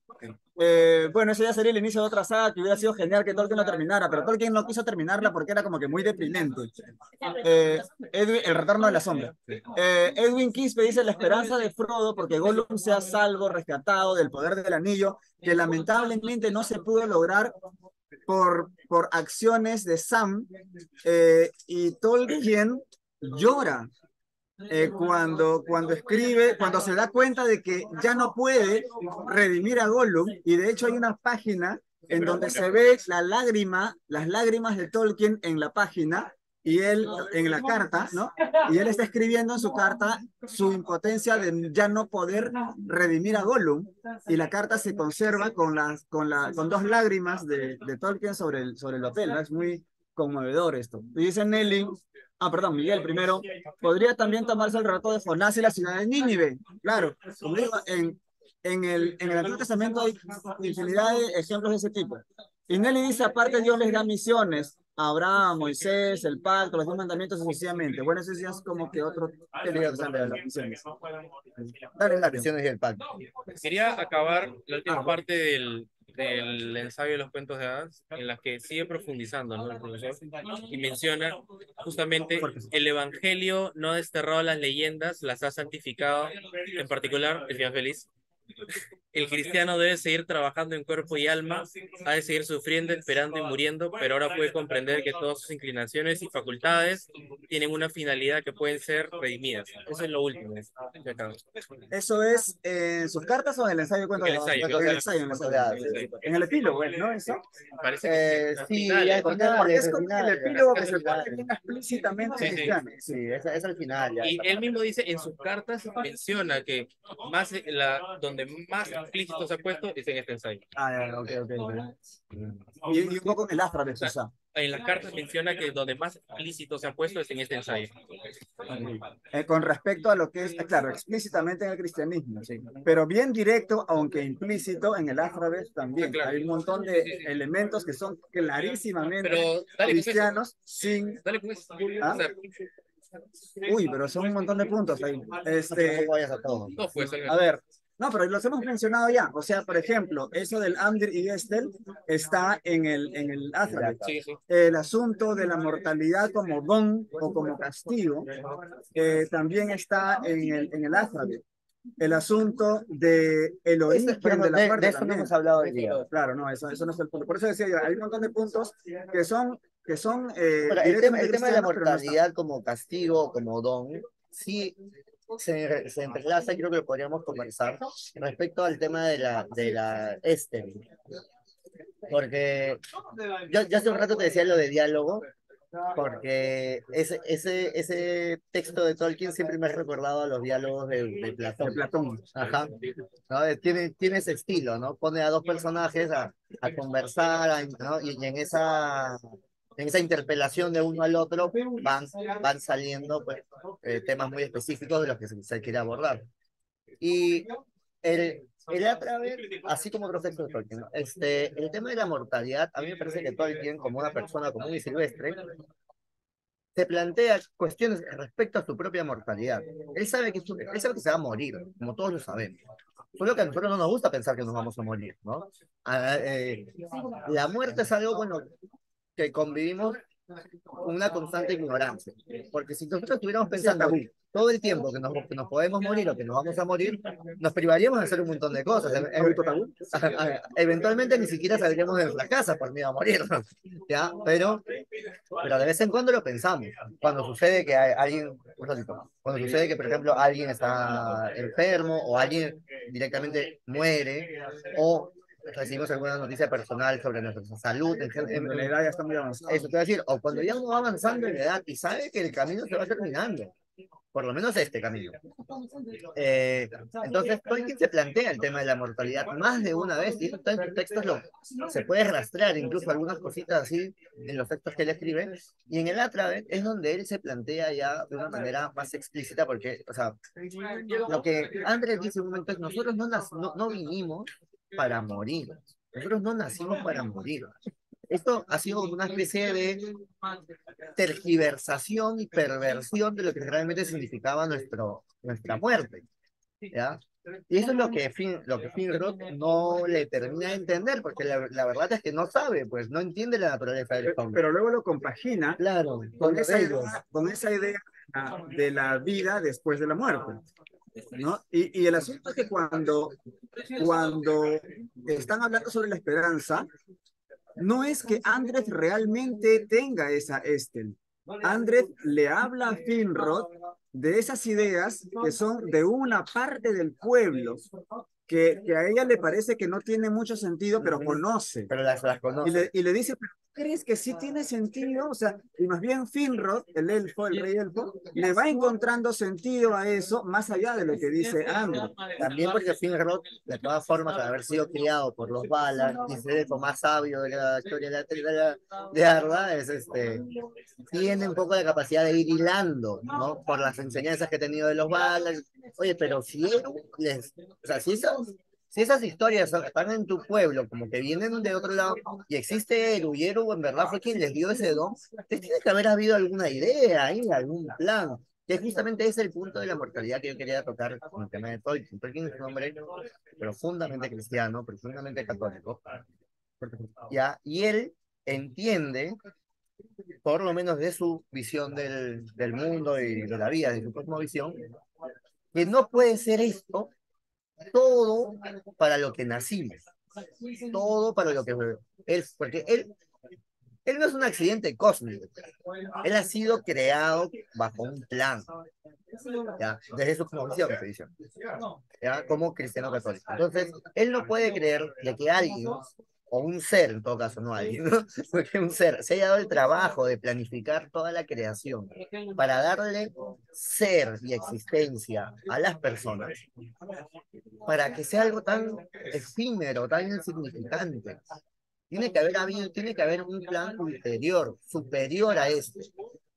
Bueno, ese ya sería el inicio de otra saga que hubiera sido genial que Tolkien lo terminara, pero Tolkien no quiso terminarla porque era como que muy deprimente. El retorno de la sombra. Edwin Quispe dice la esperanza de Frodo porque Gollum sea salvo, rescatado del poder del anillo, que lamentablemente no se pudo lograr por acciones de Sam, y Tolkien llora cuando escribe, cuando se da cuenta de que ya no puede redimir a Gollum, y de hecho hay una página en donde se ve las lágrimas de Tolkien en la página, y él en la carta, ¿no? Y él está escribiendo en su carta su impotencia de ya no poder redimir a Gollum, y la carta se conserva con 2 lágrimas de Tolkien sobre el papel, ¿no? Es muy conmovedor esto. Y dice Nelly, Miguel primero, podría también tomarse el relato de Jonás y la ciudad de Nínive. Claro, como digo, en el Antiguo Testamento hay infinidad de ejemplos de ese tipo. Y Nelly dice, aparte Dios les da misiones a Abraham, Moisés, el pacto, los 10 mandamientos sucesivamente. Bueno, eso ya es como que otro tema de las misiones. Dale, Las misiones y el pacto. Quería acabar la última parte del ensayo de los cuentos de hadas, en las que sigue profundizando, ¿no? El profesor, y menciona justamente el evangelio no ha desterrado las leyendas, las ha santificado, en particular el final feliz. El cristiano debe seguir trabajando en cuerpo y alma, ha de seguir sufriendo, esperando y muriendo, pero ahora puede comprender que todas sus inclinaciones y facultades tienen una finalidad que pueden ser redimidas. Eso es lo último. ¿Eso es en sus cartas o en el ensayo de cuentos? En el epílogo, ¿no? ¿Eso? Parece que sí, porque es como el epílogo que se pone bien explícitamente cristiano. Sí, es al final. Y él mismo dice, en sus cartas menciona que donde más implícito se ha puesto es en este ensayo. Ah, ya, ok, ok. Y un poco en el Astra, o sea. En las cartas menciona que donde más explícito se ha puesto es en este ensayo. Con respecto a lo que es, claro, explícitamente en el cristianismo, sí, pero bien directo, aunque implícito, en el Árabes también. Claro. Hay un montón de elementos que son clarísimamente Pero dale con eso. cristianos sin... Dale pues. ¿Ah? O sea, Uy, pero son un montón de puntos ahí. No vayas a todo. no, pues, A ver, no, pero los hemos mencionado ya. O sea, por ejemplo, eso del Amdir y Gestel está en el Ázrabe. sí, sí. El asunto de la mortalidad como don o como castigo también está en el Ázrabe. El asunto de el origen de la muerte De eso no también. hemos hablado hoy día. Claro, no, eso no es el punto. Por eso decía yo, hay un montón de puntos que son Ahora, el tema de la directamente cristianos, pero no están. mortalidad como castigo, como don, sí se entrelaza y creo que lo podríamos conversar respecto al tema de la porque yo hace un rato te decía lo de diálogo, porque ese texto de Tolkien siempre me ha recordado a los diálogos de Platón. De Platón. Ajá. ¿No? Tiene ese estilo, ¿no? Pone a dos personajes a conversar, ¿no? Y en esa interpelación de uno al otro van saliendo pues, temas muy específicos de los que se quiere abordar. Y el Atraver, así como otros textos de Tolkien, ¿no? El tema de la mortalidad, a mí me parece que Tolkien, como una persona común y silvestre, se plantea cuestiones respecto a su propia mortalidad. Él sabe que se va a morir, como todos lo sabemos. Solo que a nosotros no nos gusta pensar que nos vamos a morir, ¿no? La muerte es algo, bueno, que convivimos con una constante ignorancia. Porque si nosotros estuviéramos pensando todo el tiempo que nos podemos morir o que nos vamos a morir, nos privaríamos de hacer un montón de cosas. Eventualmente ni siquiera saldríamos de nuestra casa por miedo a morir, ¿ya? Pero de vez en cuando lo pensamos. Cuando sucede que cuando sucede que, por ejemplo, alguien está enfermo o alguien directamente muere o recibimos alguna noticia personal sobre nuestra salud, La edad ya está muy avanzada. eso te voy a decir, o cuando ya uno va avanzando en edad y sabe que el camino se va terminando, por lo menos este camino. Entonces, Tolkien se plantea el tema de la mortalidad más de una vez, y eso está en sus textos, se puede rastrear incluso algunas cositas así en los textos que él escribe, y en el Atravet es donde él se plantea ya de una manera más explícita, porque, o sea, lo que Andrés dice en un momento es, nosotros no vinimos para morir. Nosotros no nacimos para morir. Esto ha sido una especie de tergiversación y perversión de lo que realmente significaba nuestra muerte, ¿ya? Y eso es lo que Finrod no le termina de entender, porque la verdad es que no sabe, pues no entiende la naturaleza del hombre. Pero luego lo compagina Claro, con esa idea de la vida después de la muerte, ¿no? Y el asunto es que cuando están hablando sobre la esperanza, no es que Andrés realmente tenga esa Estel. Andrés le habla a Finrod de esas ideas que son de una parte del pueblo, que a ella le parece que no tiene mucho sentido, pero conoce. Pero las conoce. Y le dice, ¿pero crees que sí tiene sentido? O sea, y más bien Finrod, el rey elfo, le va encontrando sentido a eso más allá de lo que dice Andrés. También porque Finrod, de todas formas, al haber sido criado por los Valar, y ser el más sabio de la historia de Arda, tiene un poco la capacidad de ir hilando, ¿no? Por las enseñanzas que ha tenido de los Valar. Oye, pero si esas historias están en tu pueblo, como que vienen de otro lado, y existe Eru, y Eru en verdad fue quien les dio ese don, tiene que haber habido alguna idea ahí, algún plan, que justamente es el punto de la mortalidad que yo quería tocar con el tema de Tolkien. Tolkien es un hombre profundamente cristiano, profundamente católico, ¿ya? Y él entiende, por lo menos de su visión del mundo y de la vida, de su cosmovisión, que no puede ser esto todo para lo que nacimos, todo para lo que porque él no es un accidente cósmico, él ha sido creado bajo un plan, ¿ya? Desde su cosmovisión, ¿ya? Como cristiano católico. Entonces, él no puede creer de que alguien o un ser en todo caso, no alguien, ¿no? Porque un ser se haya dado el trabajo de planificar toda la creación para darle ser y existencia a las personas, para que sea algo tan efímero, tan insignificante. Tiene que haber un plan ulterior, superior a este.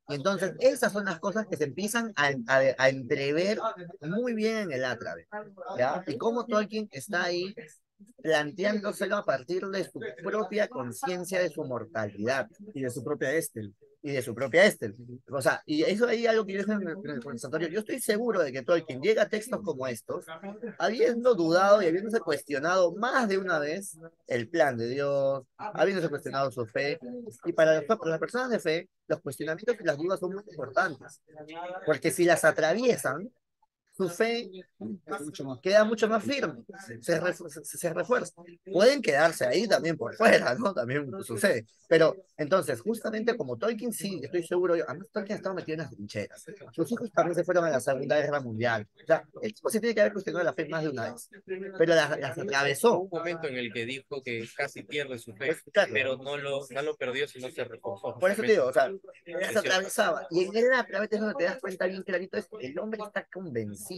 Y entonces esas son las cosas que se empiezan a entrever muy bien en el Átrabe, ¿ya? Y cómo Tolkien está ahí planteándoselo a partir de su propia conciencia de su mortalidad Y de su propia Estel. y de su propia Estel. O sea, y eso ahí algo que yo dije en el conversatorio. Yo estoy seguro de que Tolkien llega a textos como estos, habiendo dudado y habiéndose cuestionado más de una vez el plan de Dios, habiéndose cuestionado su fe. Y para las personas de fe, los cuestionamientos y las dudas son muy importantes, porque si las atraviesan, su fe queda mucho más firme, se refuerza. Pueden quedarse ahí también por fuera, ¿no? También sucede. Pero entonces, justamente como Tolkien, sí, estoy seguro, además Tolkien estaba metido en las trincheras. Sus hijos también se fueron a la Segunda Guerra Mundial. O sea, el tipo se tiene que haber cuestionado la fe más de una vez. Pero las atravesó. Un momento en el que dijo que casi pierde su fe, Pues, claro. pero no lo perdió, sino se reforzó. Por eso te digo, o sea, las cierto. atravesaba. Y en el Através es donde te das cuenta bien clarito, es que el hombre está convencido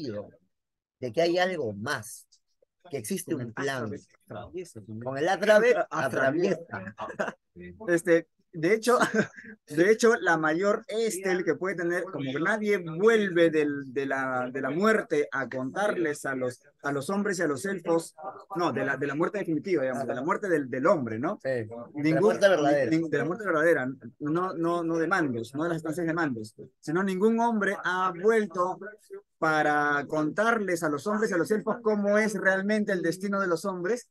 de que hay algo más, que existe un plan. Con el Através atraviesa. De hecho, la mayor Estel que puede tener, como que nadie vuelve de la muerte a contarles a los hombres y a los elfos, no, de la muerte definitiva, digamos, de la muerte del hombre, ¿no? Sí, de la muerte verdadera. De la muerte verdadera, no de mandos, no de las estancias de mandos, sino ningún hombre ha vuelto para contarles a los hombres y a los elfos cómo es realmente el destino de los hombres.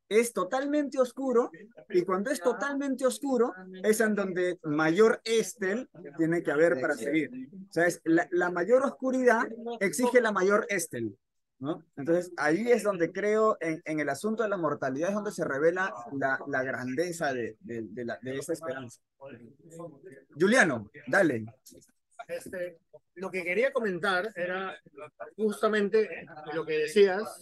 Es totalmente oscuro, y cuando es totalmente oscuro es en donde mayor Estel tiene que haber para seguir. O sea, la mayor oscuridad exige la mayor Estel, ¿no? Entonces ahí es donde creo en el asunto de la mortalidad es donde se revela la grandeza de esa esperanza. Juliano, dale. Lo que quería comentar era justamente lo que decías,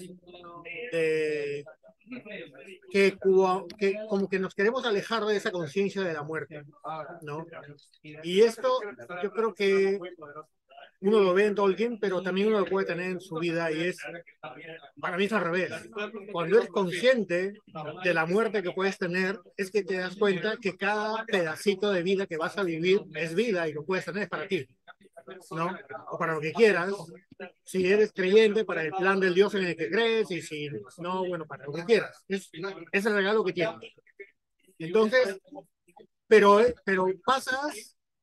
que como que nos queremos alejar de esa conciencia de la muerte, ¿no? Y esto yo creo que uno lo ve en Tolkien, pero también uno lo puede tener en su vida, y para mí es al revés. Cuando eres consciente de la muerte que puedes tener, es que te das cuenta que cada pedacito de vida que vas a vivir es vida y lo puedes tener para ti, ¿no? O para lo que quieras. Si eres creyente, para el plan del Dios en el que crees, y si no, bueno, para lo que quieras. Es el regalo que tienes. Entonces, pero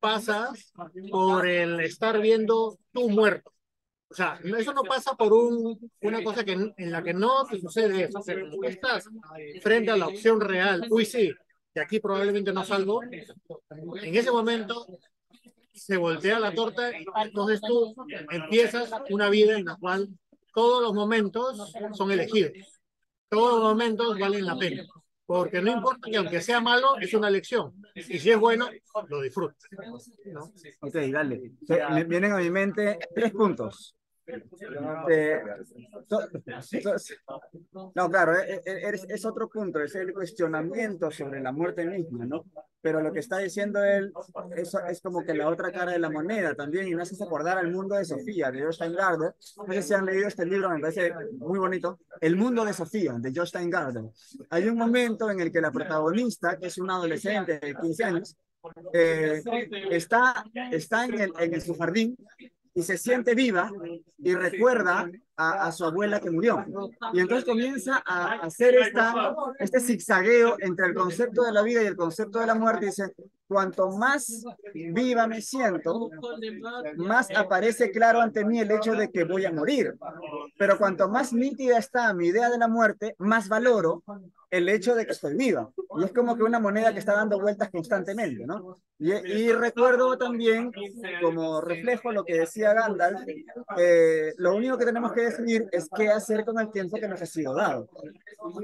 pasas por el estar viendo tu muerto. O sea, eso no pasa por una cosa en la que no te sucede eso. O sea, como estás frente a la opción real, uy, sí, de aquí probablemente no salgo, en ese momento se voltea la torta, y entonces tú empiezas una vida en la cual todos los momentos son elegidos. Todos los momentos valen la pena. Porque no importa que aunque sea malo, es una lección. Y si es bueno, lo disfrutas, ¿no? Ok, dale. Me vienen a mi mente 3 puntos. No, claro, es otro punto, es el cuestionamiento sobre la muerte misma, ¿no? Pero lo que está diciendo él es como que la otra cara de la moneda también, y me hace acordar al mundo de Sofía, de Josh Steingarten. No sé si han leído este libro, me parece muy bonito. El mundo de Sofía, de Josh Steingarten. Hay un momento en el que la protagonista, que es una adolescente de 15 años, está en su jardín y se siente viva y recuerda a su abuela que murió. Y entonces comienza a hacer este zigzagueo entre el concepto de la vida y el concepto de la muerte. Dice, cuanto más viva me siento, más aparece claro ante mí el hecho de que voy a morir. Pero cuanto más nítida está mi idea de la muerte, más valoro el hecho de que estoy viva. Y es como que una moneda que está dando vueltas constantemente, ¿no? Y recuerdo también, como reflejo lo que decía Gandalf, lo único que tenemos que decidir es qué hacer con el tiempo que nos ha sido dado,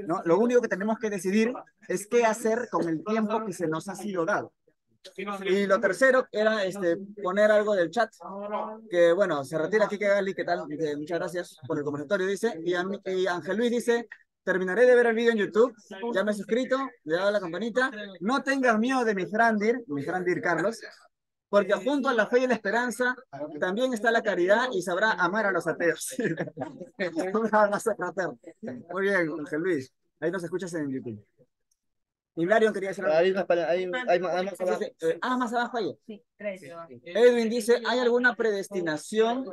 ¿no? Lo único que tenemos que decidir es qué hacer con el tiempo que se nos ha sido dado. Y lo tercero era poner algo del chat, que bueno, se retira Kike Gali, ¿qué tal? Muchas gracias por el conversatorio, dice, y Ángel Luis dice, terminaré de ver el video en YouTube, ya me he suscrito, le he dado a la campanita. No tengas miedo de mi Frandir Carlos, porque junto a la fe y la esperanza también está la caridad y sabrá amar a los ateos. Un abrazo fraterno. Muy bien, Ángel Luis. Ahí nos escuchas en YouTube. Hilarion quería decir algo. Más abajo. Más abajo ahí. Edwin dice, ¿hay alguna predestinación?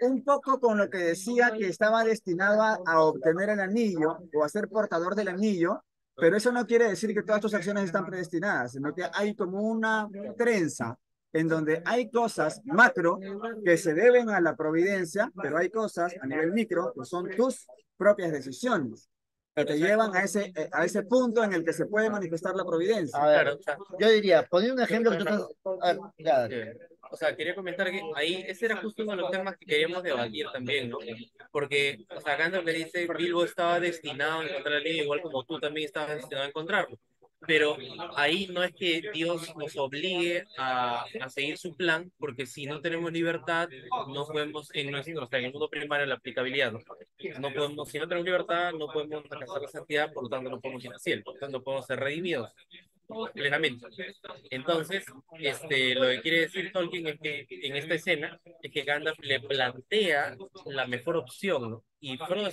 Un poco con lo que decía que estaba destinado a obtener el anillo o a ser portador del anillo, pero eso no quiere decir que todas tus acciones están predestinadas, sino que hay como una trenza en donde hay cosas macro que se deben a la providencia, pero hay cosas a nivel micro que son tus propias decisiones, que te llevan a ese punto en el que se puede manifestar la providencia. A ver, Claro, o sea, yo diría, poner un ejemplo que tú estás... A ver, ya, o sea, quería comentar que ahí ese era justo uno de los temas que queríamos debatir también, ¿no? Porque, o sea, Gandalf le dice, Bilbo estaba destinado a encontrar el anillo, igual como tú también estabas destinado a encontrarlo. Pero ahí no es que Dios nos obligue a seguir su plan, porque si no tenemos libertad, no podemos, en nuestro, o sea, en el mundo primario, la aplicabilidad, ¿no? No podemos, si no tenemos libertad, no podemos alcanzar la santidad, por lo tanto no podemos ir al cielo, por lo tanto no podemos ser redimidos plenamente. Entonces, lo que quiere decir Tolkien es que en esta escena es que Gandalf le plantea la mejor opción, ¿no? Y Frodo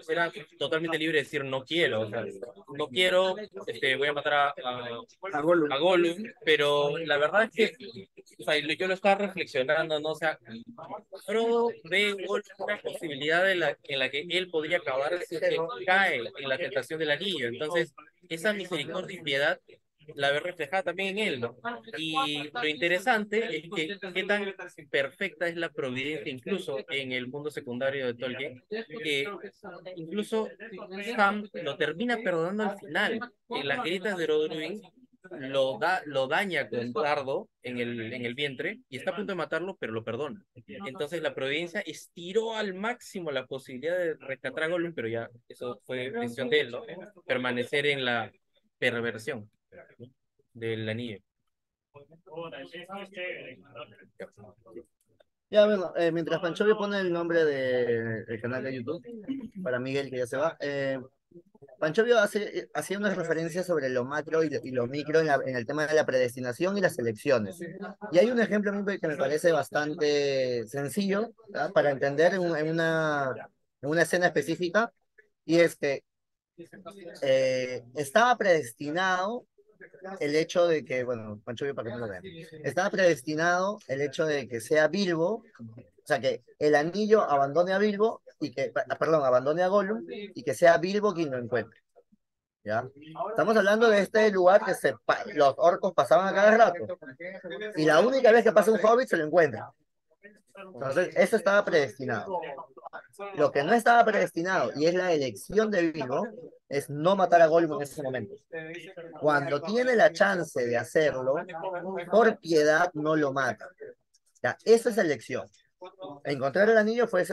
era totalmente libre de decir no quiero, o sea, no quiero, voy a matar Gollum. a Gollum, pero la verdad es que, o sea, yo lo estaba reflexionando, ¿no? O sea, Frodo ve en Gollum una posibilidad en la que él podría acabar si es que cae en la tentación del anillo. Entonces, esa misericordia y piedad la ve reflejada también en él, ¿no? Y lo interesante es que qué tan perfecta es la providencia incluso en el mundo secundario de Tolkien, que incluso Sam lo termina perdonando al final. En las grietas de Orodruin lo daña con un dardo en el vientre y está a punto de matarlo, pero lo perdona. Entonces la providencia estiró al máximo la posibilidad de rescatar a Gollum, pero ya eso fue decisión de él, ¿no? Permanecer en la perversión del anillo. ya, bueno, mientras Panchovi pone el nombre del canal de YouTube, para Miguel que ya se va, Panchovi hacía unas referencias sobre lo macro y lo micro en el tema de la predestinación y las elecciones. Y hay un ejemplo a mí que me parece bastante sencillo, ¿verdad? Para entender en una escena específica, y es que estaba predestinado el hecho de que, bueno, Pancho para que no lo vean, estaba predestinado el hecho de que sea Bilbo, o sea, que el anillo abandone a Bilbo perdón, abandone a Gollum y que sea Bilbo quien lo encuentre. ¿Ya? Estamos hablando de este lugar que los orcos pasaban a cada rato y la única vez que pasa un hobbit se lo encuentra. Entonces, eso estaba predestinado. Lo que no estaba predestinado, y es la elección de Bilbo, es no matar a Gollum en ese momento. Cuando tiene la chance de hacerlo, por piedad no lo mata. Ya, esa es la elección. Encontrar el anillo fue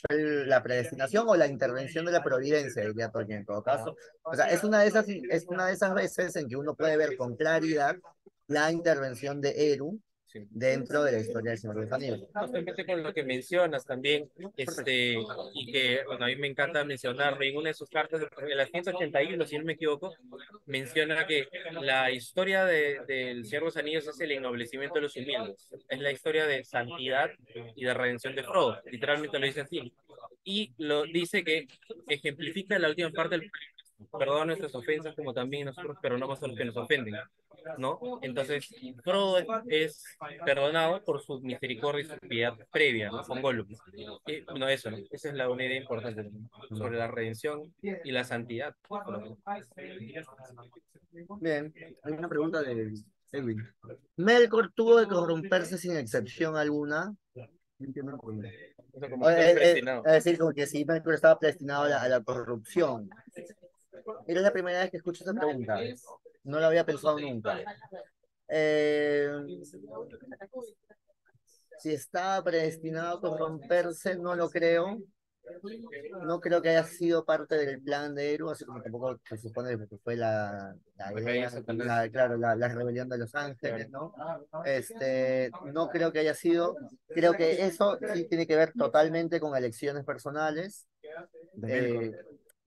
la predestinación o la intervención de la providencia, diría Tolkien en todo caso. O sea, es una de esas veces en que uno puede ver con claridad la intervención de Eru dentro de la historia del Señor de los Anillos. Justamente con lo que mencionas también, y que bueno, a mí me encanta mencionarlo, en una de sus cartas, en la 181, si no me equivoco, menciona que la historia del Señor de los Anillos es el ennoblecimiento de los humildes, es la historia de santidad y de redención de Frodo, literalmente lo dice así, y lo dice que ejemplifica la última parte del perdona nuestras ofensas como también nosotros perdonamos a los que nos ofenden, ¿no? Entonces, Frodo es perdonado por su misericordia y su piedad previa, ¿no? Con Gollum. Y, bueno, eso, ¿no? Esa es la una idea importante, ¿no? Sobre la redención y la santidad. Bien. Hay una pregunta de Edwin. Melkor tuvo que corromperse sin excepción alguna. No entiendo el problema. Eso como que está predestinado. Es decir, como que sí, Melkor estaba predestinado a la corrupción. Era la primera vez que escucho esa pregunta. No lo había pensado nunca. Si estaba predestinado a corromperse, no lo creo. No creo que haya sido parte del plan de Eru, así como tampoco se supone que fue claro, la rebelión de los ángeles, ¿no? No creo que haya sido, creo que eso sí tiene que ver totalmente con elecciones personales.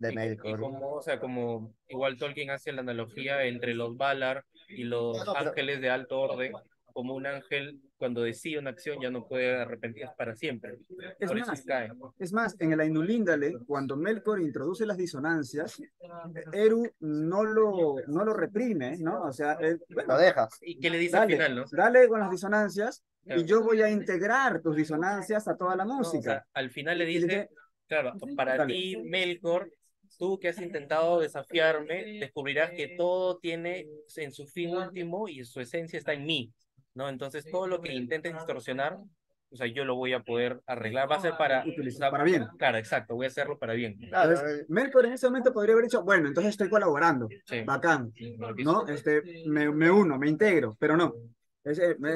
de Y Melkor. como, o sea, como igual Tolkien hace la analogía entre los Valar y los No, pero ángeles de alto orden, como un ángel cuando decide una acción ya no puede arrepentirse para siempre. Es Por eso más, cae. es más, en el Ainulindale, cuando Melkor introduce las disonancias, Eru no lo reprime, ¿no? O sea, lo dejas. ¿Y qué le dice al dale, final, no? dale con las disonancias y Claro. yo voy a integrar tus disonancias a toda la No, o música. sea, al final le Y le dice, dice, claro, para dale. ti, Melkor, tú que has intentado desafiarme, descubrirás que todo tiene en su fin último y su esencia está en mí, ¿no? Entonces, todo lo que intentes distorsionar, o sea, yo lo voy a poder arreglar. Va a ser para, o sea, Para bien. claro, exacto, voy a hacerlo para bien. Claro, Entonces, Melkor en ese momento podría haber dicho, bueno, entonces estoy colaborando, Sí. bacán, ¿no? Me uno, me integro, pero no,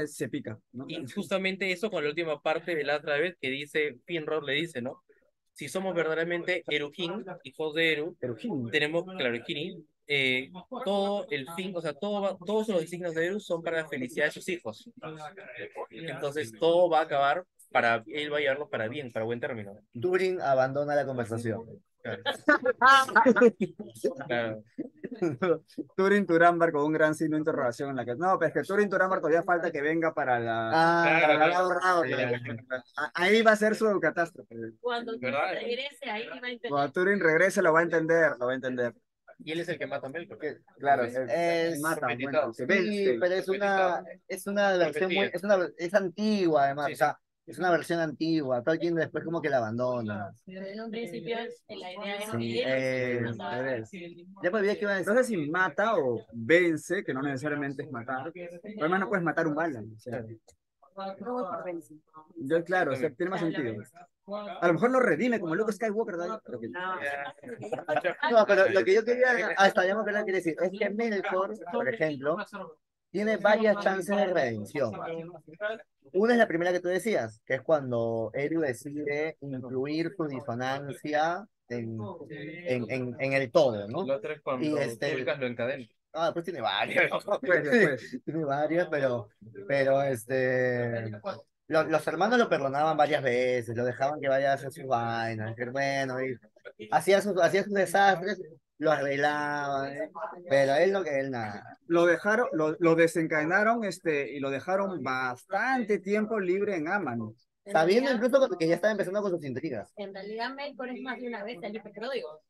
se pica, ¿no? Y justamente eso con la última parte de la otra vez que dice, Finrod le dice, ¿no? Si somos verdaderamente Eruhín, hijos de Eru, Pero, tenemos, claro, Kini, todo el fin, o sea, todos los designios de Eru son para la felicidad de sus hijos. Entonces, todo va a acabar para, él va a llevarlo para bien, para buen término. Turing abandona la conversación. Claro. Claro. Turing Turambar con un gran signo de interrogación en la que. No, pero es que Turing Turambar todavía falta que venga para la. Para la Claro, borrado. Ahí va a ser su catástrofe. Cuando ¿Verdad? regrese ahí va a entender. Cuando Turing regrese lo va a entender, lo va a entender. Y él es el que mata a Melkor. Claro, Es, mata, bueno, se sí, vence. pero es una versión muy, es antigua además, Sí, o sea, es una versión antigua. Tolkien después como que la abandona. Pero en un principio la idea es Sí, que él mataba. ya me olvidé que iba a decir. No sé si mata o vence, que no necesariamente es matar. Pero además no puedes matar un Balan. O sea, yo, claro, o sea, tiene más sentido. A lo mejor lo redime como Luke Skywalker, ¿verdad? Pero que- No, pero lo que yo quería, hasta ya me acuerdo que decir, es que Melkor, por ejemplo, tiene varias chances de redención. Una es la primera que tú decías, que es cuando Eru decide incluir su disonancia en el todo, ¿no? Lo otro es cuando Y Tulkas lo encadena. pues tiene varias. Después. Tiene varias, pero los hermanos lo perdonaban varias veces, lo dejaban que vaya a hacer sus vainas, que bueno, y hacía sus desastres, lo arreglaban, pero él no, que él nada. Lo dejaron, lo desencadenaron y lo dejaron bastante tiempo libre en Aman. Sabiendo incluso que ya estaba empezando con sus intrigas. En realidad Melkor es más de una vez el hijo pródigo.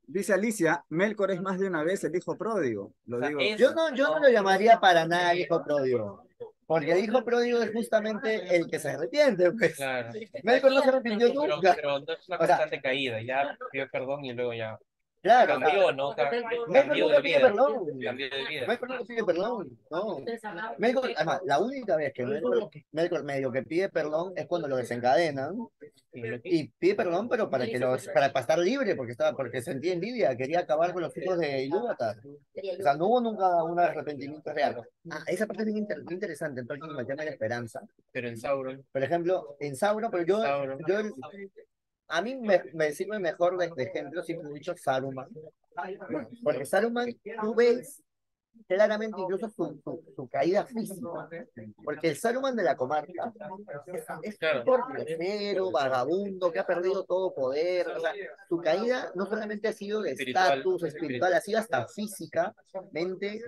Dice Alicia, Melkor es más de una vez el hijo pródigo. Lo digo. Yo no lo llamaría para nada hijo pródigo. Porque el hijo pródigo es justamente el que se arrepiente, pues. Claro. Melkor no se arrepintió Pero, nunca. pero no es una O sea, constante caída, ya pidió perdón y luego ya claro, cambió, ¿no? Melkor Cambió nunca de pide vida. perdón. Cambió de vida. Melkor nunca pide perdón, no. Melkor, además, la única vez que Melkor medio que pide perdón es cuando lo desencadenan y pide perdón, pero para estar libre, porque sentía envidia, quería acabar con los hijos de Ilúvatar. O sea, no hubo nunca un arrepentimiento real. Esa parte es bien interesante, entonces el tema de la esperanza. Pero en Sauron, Por ejemplo, en Sauron, pero a mí me sirve mejor de ejemplo, siempre he dicho Saruman. Porque Saruman, tú ves claramente incluso su caída física. Porque el Saruman de la comarca es Claro. un portero, vagabundo, que ha perdido todo poder. O sea, su caída no solamente ha sido de Espiritual. estatus espiritual, ha sido hasta físicamente,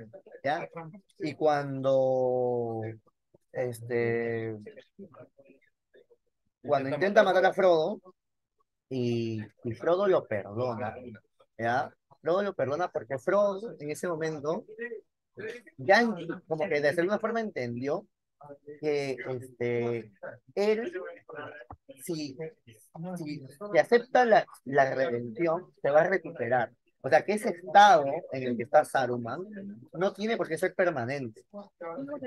¿ya? Y cuando intenta matar a Frodo, y Frodo lo perdona, ¿ya? Frodo lo perdona porque Frodo en ese momento ya como que de alguna forma entendió que él, si acepta la redención, se va a recuperar. O sea, que ese estado en el que está Saruman no tiene por qué ser permanente.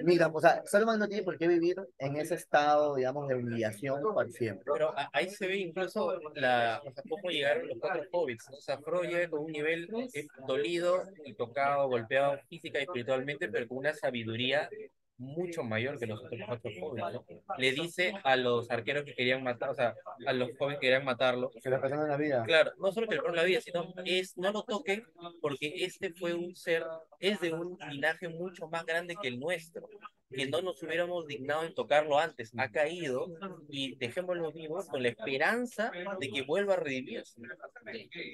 Mira, o sea, Saruman no tiene por qué vivir en ese estado, digamos, de humillación por siempre. pero ahí se ve incluso o sea, cómo llegaron los cuatro hobbits, ¿no? O sea, Frodo llega con un nivel dolido y tocado, golpeado física y espiritualmente, pero con una sabiduría mucho mayor que los otros cuatro hobbits, ¿no? Le dice a los arqueros que querían matar, o sea, a los jóvenes que querían matarlo, Se le perdonan la vida. claro, no solo que le ponen la vida, sino no lo toquen porque este fue un ser, es de un linaje mucho más grande que el nuestro. que no nos hubiéramos dignado en tocarlo antes. Ha caído y dejémoslo vivo con la esperanza de que vuelva a redimirse.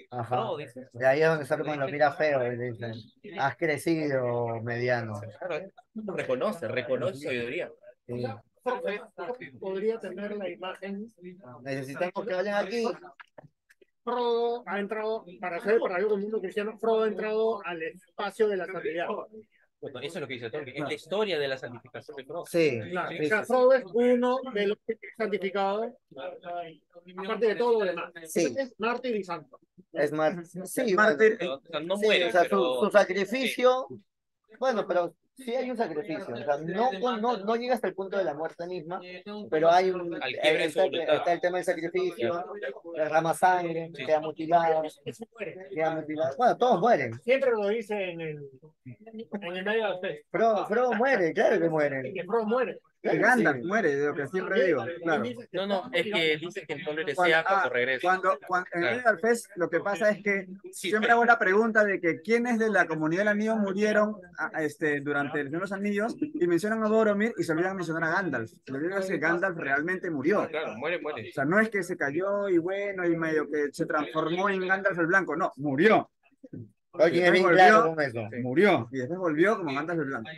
Ajá. Frodo dice. Y ahí es donde Saruman lo mira feo y le dice, has crecido, mediano. Claro, reconoce sabiduría. Sí. Podría tener la imagen. Necesitamos que vayan aquí. Frodo ha entrado, para ser para algo del mundo cristiano, Frodo ha entrado al espacio de la santidad. Bueno, eso es lo que dice Tolkien. Es la historia de la santificación de Frodo. Sí, Claro, sí, o sea, sí, Frodo es uno de los que es santificado, aparte de todo lo demás. Sí. Es mártir y santo. es más, sí, Mártir, O sea, no sí, muere, o sea, pero... su sacrificio, bueno, pero sí hay un sacrificio, o sea, no llega hasta el punto de la muerte misma, pero hay un, Al quiebre de su está, voluntad. está el tema del sacrificio, derrama sangre, queda mutilado, bueno, todos mueren, Siempre lo dice en el medio de la fe. Frodo muere, claro que muere, Que Frodo muere. y Gandalf muere, de lo que siempre digo, claro. No, es que dice que el Tolkien desea cuando regrese. En Metal Fest lo que pasa es que siempre hago la pregunta de que quiénes de la comunidad del anillo murieron durante el Señor de los Anillos y mencionan a Boromir y se olvidan mencionar a Gandalf. Lo que digo es que Gandalf realmente murió. Claro, muere. O sea, no es que se cayó y bueno, y medio que se transformó en Gandalf el Blanco, no, murió. Oye, es Después bien volvió, claro con eso. murió y después volvió como Gandalf el Blanco.